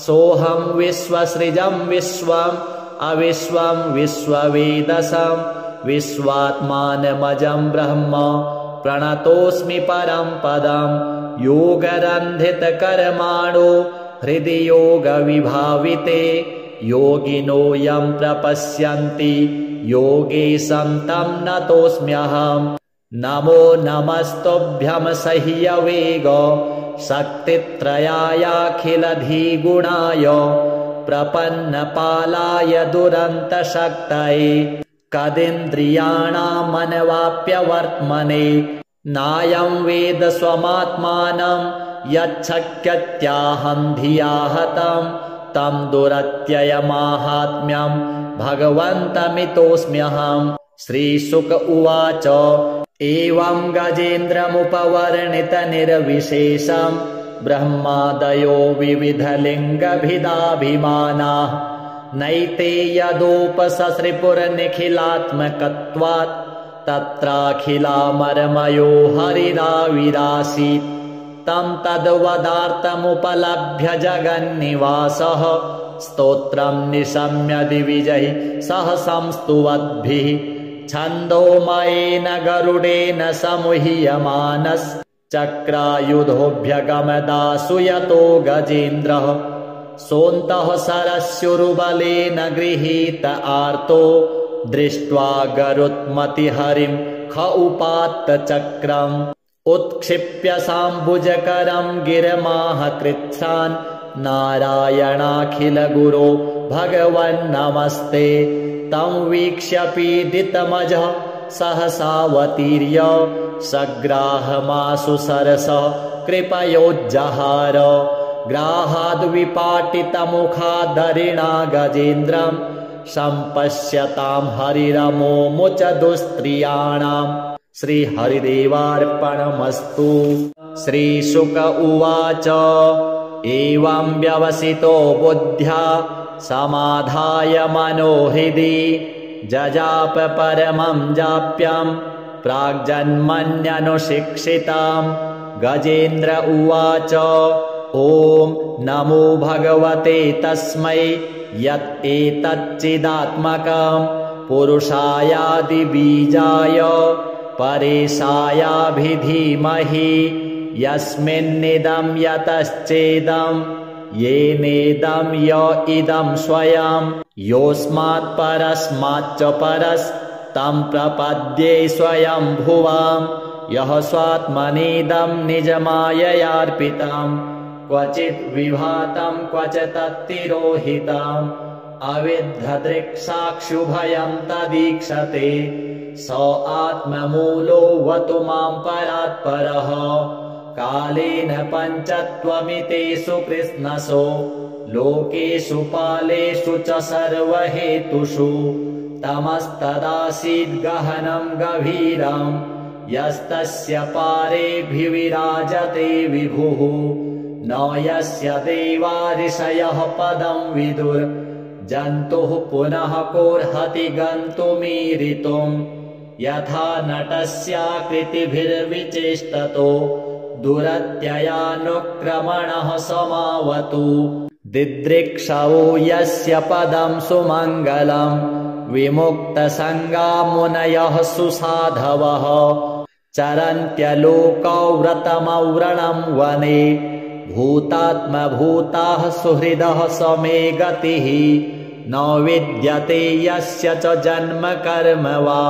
Speaker 1: सोऽहं विश्वसृजं विश्वम् अविश्वं विश्ववेदसं विश्वात्मानमजं ब्रह्म प्रणतोऽस्मि परं पदं योगरन्धितकर्माणो हृदि योगविभाविते योगिनो यं प्रपश्यन्ति योगेशं तं नतोऽस्म्यहम् नमो नमस्तुभ्यं सह्यवेग शक्तित्रयायाखिलधिगुणाय प्रपन्नपालाय दुरन्तशक्तये कदिन्द्रियाणामनवाप्यवर्त्मने नायं वेद स्वमात्मानं यच्छक्यत्याहं धिया हतं तं दुरत्ययमाहात्म्यं भगवन्तमितोऽस्म्यहम् श्रीशुक उवाच एवं गजेन्द्रमुपवर्णितनिर्विशेषं ब्रह्मादयो विविधलिङ्गभिदाभिमानाः नैते यदोपससृपुरनिखिलात्मकत्वात् तत्राखिलामरमयो हरिराविरासीत् तं तद्वदार्थमुपलभ्य जगन्निवासः स्तोत्रं निशम्य दिविजैः सह संस्तुवद्भिः छन्दोमयेन गरुडेन समुह्यमानश्चक्रायुधोऽभ्यगमदासु यतो गजेन्द्रः सोऽन्तः सरस्युरुबलेन गृहीत आर्तो दृष्ट्वा गरुत्मतिहरिं ख उपात्त चक्रम् उत्क्षिप्य साम्बुजकरं गिरमाह कृच्छ्रान् नारायणाखिलगुरो भगवन्नमस्ते तं वीक्ष्य पीडितमजः सहसावतीर्य सग्राहमाशु सरसः कृपयोज्जहार ग्राहाद्विपाटितमुखादरिणा गजेन्द्रं सम्पश्यतां हरिरमोमुच दुस्त्रियाणाम् श्रीहरिदेवार्पणमस्तु। श्रीशुक उवाच एवं व्यवसितो बुद्ध्या समाधाय मनोहृदि जजाप परमं जाप्यं प्राग्जन्मन्यनुशिक्षितां गजेन्द्र उवाच ॐ नमो भगवते तस्मै यत् एतच्चिदात्मकं पुरुषायादिबीजाय परेशायाभिधीमहि यस्मिन्निदं यतश्चेदं येनेदं य इदं स्वयं योऽस्मात् परस्माच्च परस्तं प्रपद्ये स्वयं भुवां यः स्वात्मनीदं निजमाययार्पितं क्वचित् विभातं क्वच तत्तिरोहितम् अविद्धदृक्साक्षुभयं तदीक्षते स आत्ममूलोऽवतु मां परात्परः कालेन पञ्चत्वमितेषु कृत्स्नसो लोकेषु पालेषु च सर्वहेतुषु तमस्तदासीद्गहनं गभीरं यस्तस्य पारेऽभिविराजते विभुः न यस्य देवा ऋषयः पदं विदुर् जन्तुः पुनः कोऽर्हति गन्तुमीरितुम् यथा नटस्याकृतिभिर्विचेष्टतो दुरत्ययानुक्रमणः समावतु दिदृक्षवो यस्य पदं सुमङ्गलं विमुक्तसङ्गा मुनयः सुसाधवः चरन्त्यलोकौ व्रतमव्रणं वने भूतात्मभूताः सुहृदः समे गतिः न विद्यते यस्य च जन्म कर्म वा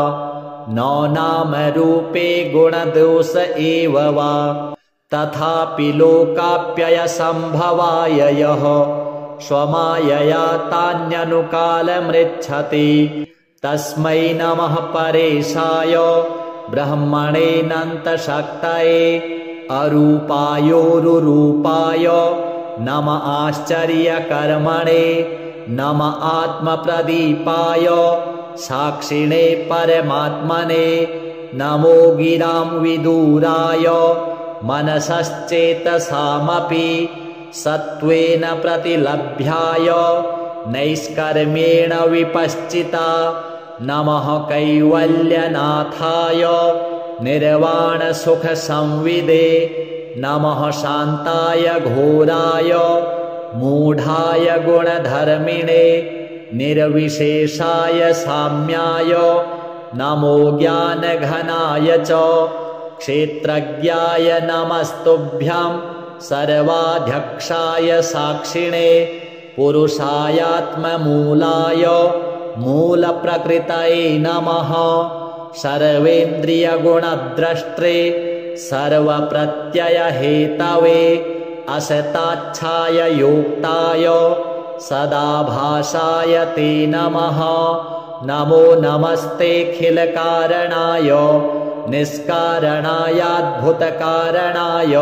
Speaker 1: न नाम रूपे गुणदोष एव वा तथापि लोकाप्ययसम्भवाय यः स्वमायया तान्यनुकालमृच्छति तस्मै नमः परेशाय ब्रह्मणेऽनन्तशक्तये अरूपायोरुरूपाय नम आश्चर्यकर्मणे नम आत्मप्रदीपाय साक्षिणे परमात्मने नमो गिरां विदूराय मनसश्चेतसामपि सत्त्वेन प्रतिलभ्याय नैष्कर्म्येण विपश्चिता नमः कैवल्यनाथाय निर्वाणसुखसंविदे नमः शान्ताय घोराय मूढाय गुणधर्मिणे निर्विशेषाय साम्याय नमो ज्ञानघनाय च क्षेत्रज्ञाय नमस्तुभ्यं सर्वाध्यक्षाय साक्षिणे पुरुषायात्ममूलाय मूलप्रकृतये नमः सर्वेन्द्रियगुणद्रष्ट्रे सर्वप्रत्ययहेतवे असताच्छाय योक्ताय सदाभासाय ते नमः नमो नमस्तेऽखिलकारणाय निष्कारणायाद्भुतकारणाय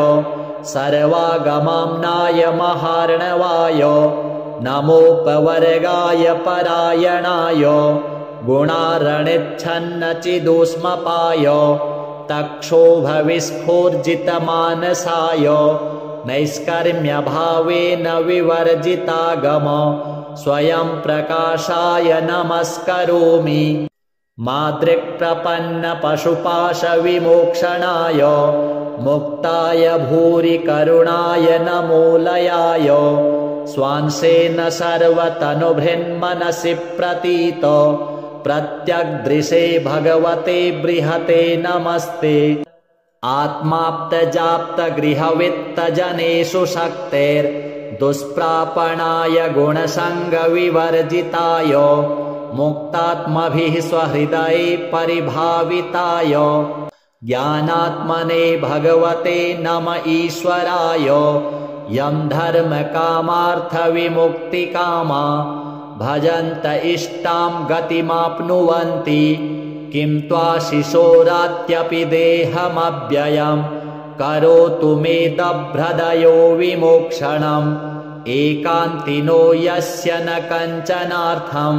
Speaker 1: सर्वागमाम्नाय महार्णवाय नमोपवर्गाय परायणाय गुणारणिच्छन्नचिदुष्मपाय तक्षोभविस्फूर्जितमानसाय नैष्कर्म्यभावेन विवर्जितागम स्वयं प्रकाशाय नमस्करोमि मादृक्प्रपन्नपशुपाशविमोक्षणाय मुक्ताय भूरि करुणाय नमोलयाय स्वांसेन सर्वतनुभृन्मनसि प्रतीत प्रत्यग्दृशे भगवते बृहते नमस्ते आत्माप्तजाप्तगृहवित्तजनेषु शक्तेर्दुष्प्रापणाय गुणसङ्गविवर्जिताय मुक्तात्मभिः स्वहृदये परिभाविताय ज्ञानात्मने भगवते नम ईश्वराय यं धर्मकामार्थविमुक्तिकामा भजन्त इष्टां गतिमाप्नुवन्ति किं त्वाशिशोरात्यपि देहमव्ययं करोतु मे दभ्रदयो विमोक्षणम् एकान्तिनो यस्य न कञ्चनार्थं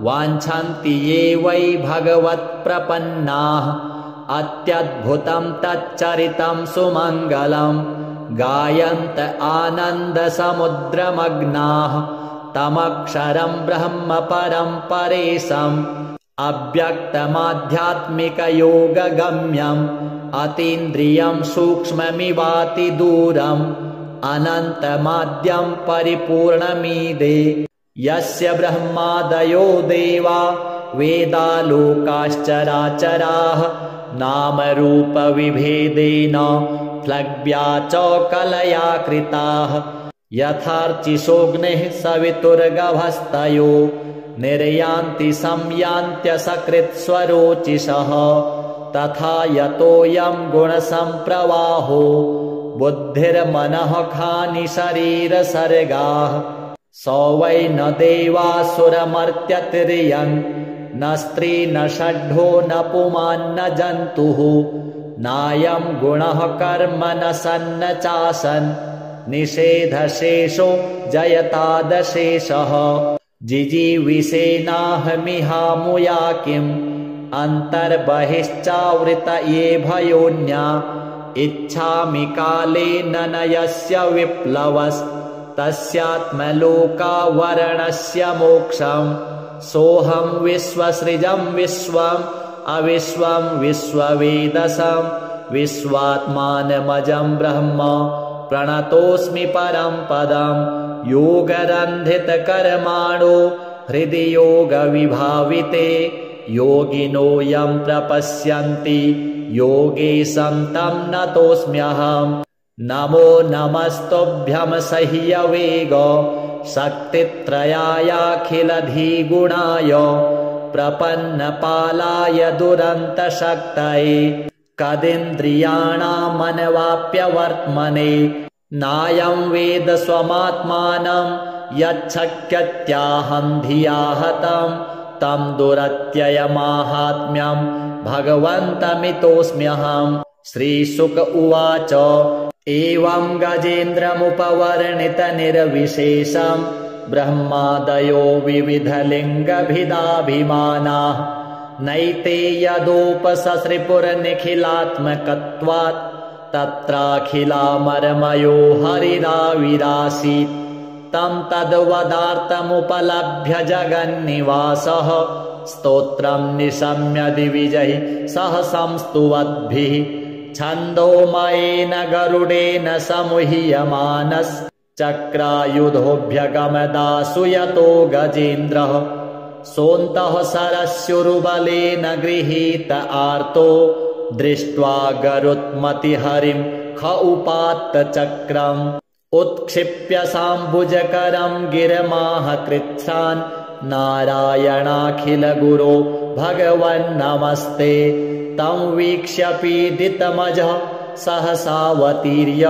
Speaker 1: वाञ्छन्ति ये वै भगवत्प्रपन्नाः अत्यद्भुतं तच्चरितं सुमङ्गलं गायन्त आनन्दसमुद्रमग्नाः तमक्षरं ब्रह्म परं परेशम् अव्यक्तमाध्यात्मिकयोगगम्यम् अतीन्द्रियं सूक्ष्ममिवातिदूरम् अनन्तमाद्यं परिपूर्णमीदे यस्य ब्रह्मादयो देवा वेदालोकाश्चराचराः नामरूपविभेदेन फ्लग्व्या च कलया कृताः यथार्चिषोऽग्निः सवितुर्गभस्तयो निर्यान्ति संयान्त्यसकृत्स्वरोचिषः तथा यतोऽयं गुणसम्प्रवाहो बुद्धिर्मनः खानि शरीरसर्गाः स वै न देवासुरमर्त्यतिर्यं न स्त्री न षड्ढो न पुमान्न जन्तुः नायं गुणः कर्म न सन्न चासन् निषेधशेषो जयतादशेषः जिजीविषेनाहमिहामुया किम् अन्तर्बहिश्चावृत ये भयोन्या इच्छामि कालेन न यस्य विप्लवस्तस्यात्मलोकावरणस्य मोक्षम् सोऽहं विश्वसृजं विश्वम् अविश्वं विश्ववेदसं विश्वात्मानमजं ब्रह्म प्रणतोऽस्मि परं पदं योगरन्धितकर्माणो हृदि योगविभाविते योगिनो यं प्रपश्यन्ति योगे सन्तं नतोऽस्म्यहम् नमो नमस्तुभ्यं सह्यवेग शक्तित्रयायाखिलधिगुणाय प्रपन्नपालाय दुरन्तशक्तये कदिन्द्रियाणामनवाप्यवर्त्मने नायं वेद स्वमात्मानं यच्छक्यत्याहं धिया हतं तं दुरत्ययमाहात्म्यं भगवन्तमितोऽस्म्यहम्। श्रीशुक उवाच एवं गजेन्द्रमुपवर्णितनिर्विशेषं ब्रह्मादयो विविधलिङ्गभिदाभिमानाः नैते यदोपससृपुरनिखिलात्मकत्वात् तत्राखिलामरमयो हरिराविरासीत् तं तद्वदार्थमुपलभ्य जगन्निवासः स्तोत्रं निशम्य दिविजैः सह संस्तुवद्भिः छन्दोमयेन गरुडेन समुह्यमानश्चक्रायुधोऽभ्यगमदासु यतो गजेन्द्रः सोऽन्तः सरस्युरुबलेन गृहीत आर्तो दृष्ट्वा गरुत्मतिहरिं ख उपात्त चक्रम् उत्क्षिप्य साम्बुजकरं गिरमाह कृच्छ्रान् नारायणाखिलगुरो भगवन्नमस्ते तं वीक्ष्य पीडितमजः सहसावतीर्य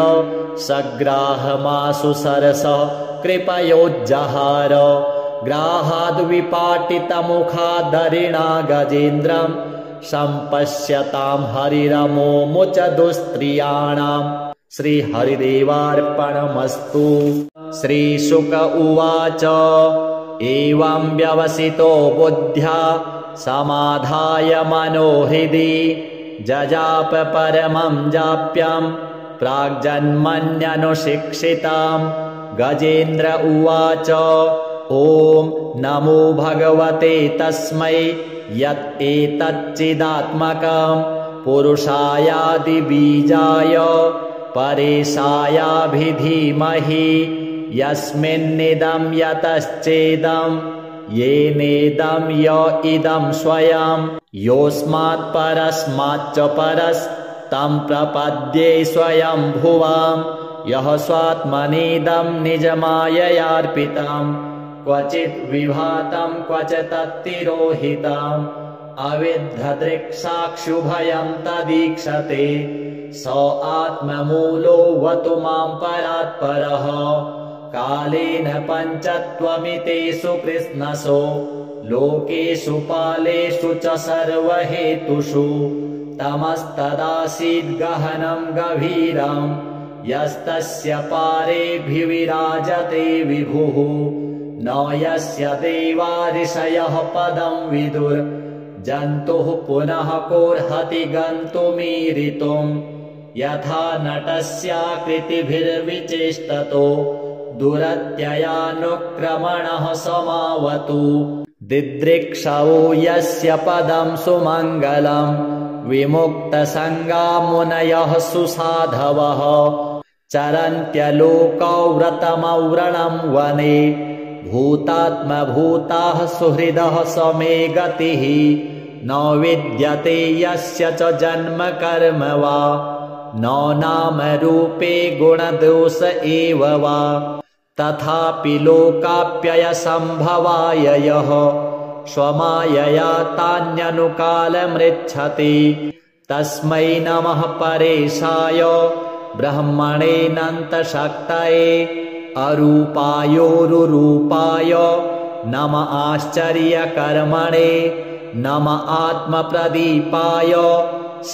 Speaker 1: सग्राहमाशु सरसः कृपयोज्जहार ग्राहाद्विपाटितमुखादरिणा गजेन्द्रं सम्पश्यतां हरिरमोमुच दुस्त्रियाणाम्। श्रीहरिदेवार्पणमस्तु। श्रीशुक उवाच एवं व्यवसितो बुद्ध्या समाधाय मनोहृदि जजाप परमं जाप्यं प्राग्जन्मन्यनुशिक्षितां। गजेन्द्र उवाच ॐ नमो भगवते तस्मै यत् एतच्चिदात्मकं पुरुषायादिबीजाय परेशायाभिधीमहि यस्मिन्निदं यतश्चेदं येनेदं य इदं स्वयं योऽस्मात् परस्माच्च परस्तं प्रपद्ये स्वयं भुवां यः स्वात्मनीदं निजमाययार्पितं क्वचित् विभातं क्वच तत्तिरोहितम् अविद्धदृक्साक्षुभयं तदीक्षते स आत्ममूलो वतु मां परात्परः कालेन पञ्चत्वमितेषु कृत्स्नसो लोकेषु पालेषु च सर्वहेतुषु तमस्तदासीद् गहनं गभीरं यस्तस्य पारेऽभिविराजते विभुः न यस्य देवा ऋषयः पदं विदुर् जन्तुः पुनः कोर्हति गन्तुमीरितुम् यथा नटस्याकृतिभिर्विचेष्टतो दुरत्ययानुक्रमणः समावतु दिदृक्षवो यस्य पदं सुमङ्गलं विमुक्तसङ्गा मुनयः सुसाधवः चरन्त्यलोकौ व्रतमव्रणं वने भूतात्मभूताः सुहृदः समे गतिः न विद्यते यस्य च जन्म कर्म वा न नाम रूपे गुणदोष एव वा तथापि लोकाप्ययसम्भवाय यः स्वमायया तान्यनुकालमृच्छति तस्मै नमः परेशाय ब्रह्मणेऽनन्तशक्तये अरूपायोरुरूपाय नम आश्चर्यकर्मणे नम आत्मप्रदीपाय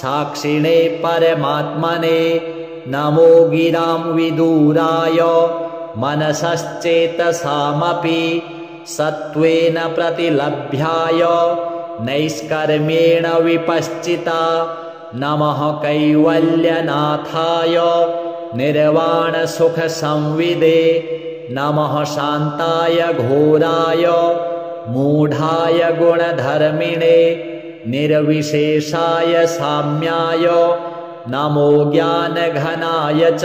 Speaker 1: साक्षिणे परमात्मने नमो गिरां विदूराय मनसश्चेतसामपि सत्त्वेन प्रतिलभ्याय नैष्कर्म्येण विपश्चिता नमः कैवल्यनाथाय निर्वाणसुखसंविदे नमः शान्ताय घोराय मूढाय गुणधर्मिणे निर्विशेषाय साम्याय नमो ज्ञानघनाय च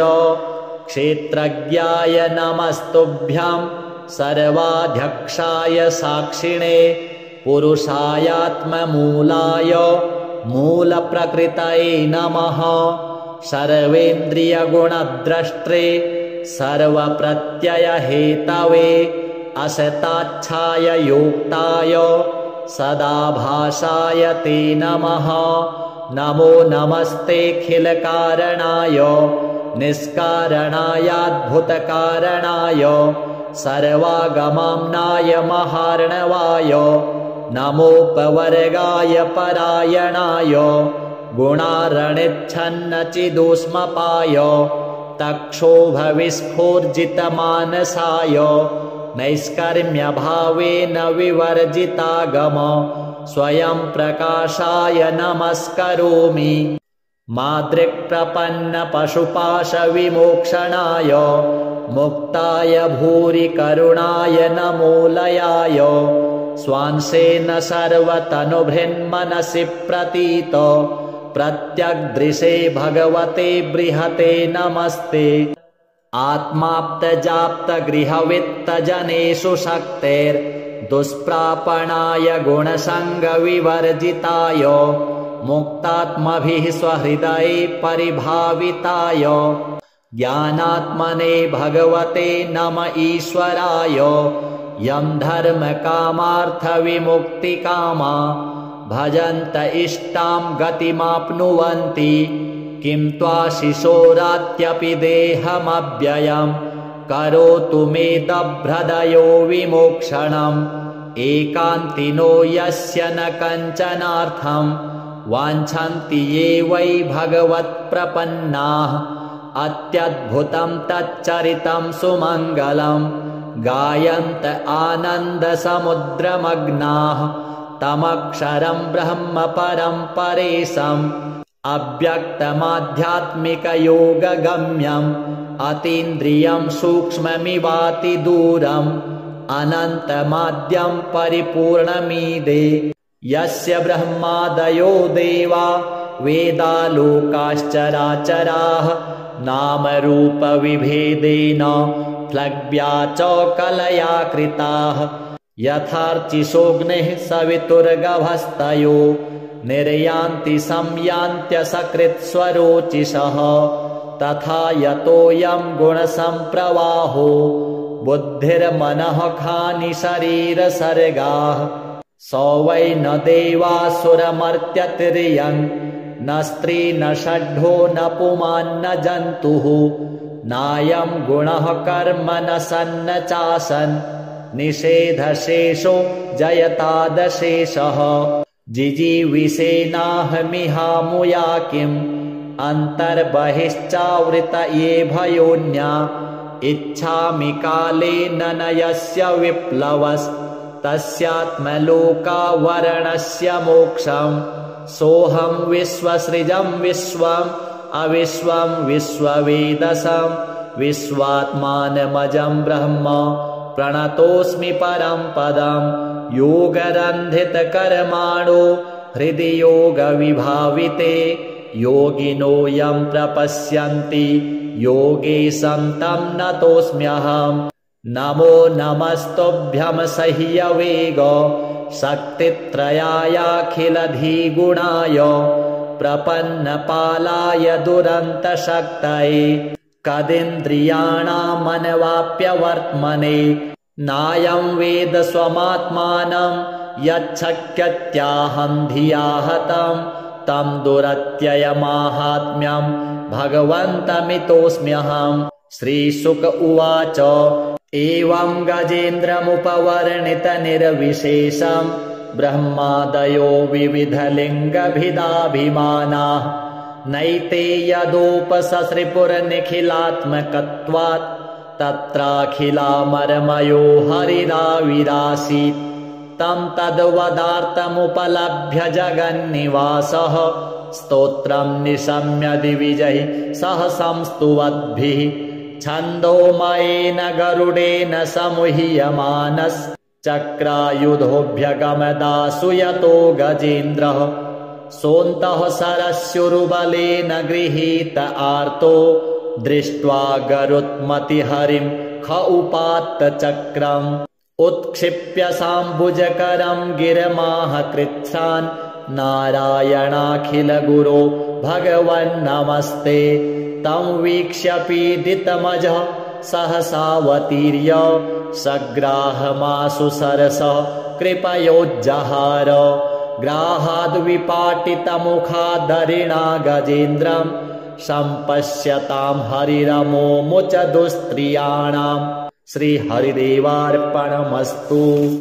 Speaker 1: क्षेत्रज्ञाय नमस्तुभ्यं सर्वाध्यक्षाय साक्षिणे पुरुषायात्ममूलाय मूलप्रकृतये नमः सर्वेन्द्रियगुणद्रष्ट्रे सर्वप्रत्ययहेतवे असताच्छाय योक्ताय सदाभासाय ते नमः। नमो नमस्तेऽखिलकारणाय निष्कारणायाद्भुतकारणाय सर्वागमाम्नाय महार्णवाय नमोपवर्गाय परायणाय गुणारणिच्छन्नचिदुष्मपाय तक्षोभविस्फूर्जितमानसाय नैष्कर्म्यभावेन विवर्जितागम स्वयं प्रकाशाय नमस्करोमि। मादृक्प्रपन्नपशुपाशविमोक्षणाय मुक्ताय भूरि करुणाय नमोलयाय स्वांसेन सर्वतनुभृन्मनसि प्रतीत प्रत्यग्दृशे भगवते बृहते नमस्ते। आत्माप्तजाप्तगृहवित्तजनेषु शक्तेर्दुष्प्रापणाय गुणसङ्गविवर्जिताय मुक्तात्मभिः स्वहृदये परिभाविताय ज्ञानात्मने भगवते नम ईश्वराय यं धर्मकामार्थविमुक्तिकामा भजन्त इष्टां गतिमाप्नुवन्ति किं त्वाशिशोरात्यपि देहमव्ययम् करोतु मे दभ्रदयो विमोक्षणम् एकान्तिनो यस्य न कञ्चनार्थम् वाञ्छन्ति ये वै भगवत्प्रपन्नाः अत्यद्भुतं तच्चरितं सुमङ्गलं गायन्त आनन्दसमुद्रमग्नाः तमक्षरं ब्रह्म परं परेशम् अव्यक्तमाध्यात्मिकयोगगम्यम् अतीन्द्रियं सूक्ष्ममिवातिदूरम् अनन्तमाद्यं परिपूर्णमीदे यस्य ब्रह्मादयो देवा वेदालोकाश्चराचराः नामरूपविभेदेन फ्लग्व्या च कलया कृताः यथार्चिषोऽग्निः सवितुर्गभस्तयो निर्यान्ति संयान्त्यसकृत्स्वरोचिषः तथा यतोऽयं गुणसम्प्रवाहो बुद्धिर्मनः खानि शरीरसर्गाः स वै न देवासुरमर्त्यतिर्यं न स्त्री न षड्ढो न पुमान्न जन्तुः नायं गुणः कर्म न सन्न चासन् निषेधशेषो जयतादशेषः जिजीविषेनाहमिहामुया किम् अन्तर्बहिश्चावृत ये भयोन्या इच्छामि कालेन न यस्य विप्लवस्तस्यात्मलोकावरणस्य मोक्षम् सोऽहं विश्वसृजं विश्वम् अविश्वं विश्ववेदसं विश्वात्मानमजं ब्रह्म प्रणतोऽस्मि परं पदं योगरन्धितकर्माणो हृदि योगविभाविते योगिनो यं प्रपश्यन्ति योगेशं तं नतोऽस्म्यहम् नमो नमस्तुभ्यं सह्यवेग शक्तित्रयायाखिलधिगुणाय प्रपन्नपालाय दुरन्तशक्तये कदिन्द्रियाणामनवाप्यवर्त्मने नायं वेद स्वमात्मानं यच्छक्यत्याहं धिया हतं तं दुरत्ययमाहात्म्यं भगवन्तमितोऽस्म्यहम्। श्रीशुक उवाच एवं गजेन्द्रमुपवर्णितनिर्विशेषं ब्रह्मादयो विविधलिङ्गभिदाभिमानाः नैते यदोपससृपुरनिखिलात्मकत्वात् तत्राखिलामरमयो हरिराविरासीत् तं तद्वदार्थमुपलभ्य जगन्निवासः स्तोत्रं निशम्य दिविजैः सह संस्तुवद्भिः छन्दोमयेन गरुडेन समुह्यमानश्चक्रायुधोऽभ्यगमदासु यतो गजेन्द्रः सोऽन्तः सरस्युरुबलेन गृहीत आर्तो दृष्ट्वा गरुत्मतिहरिं ख उपात्तचक्रम् उत्क्षिप्य साम्बुजकरं गिरमाह कृच्छ्रान् नारायणाखिलगुरो भगवन्नमस्ते। तं वीक्ष्य पीडितमजः सहसावतीर्य सग्राहमाशु सरसः कृपयोज्जहार। ग्राहाद्विपाटितमुखादरिणा गजेन्द्रं सम्पश्यतां हरिरमोमुच दुस्त्रियाणाम्। श्रीहरिदेवार्पणमस्तु।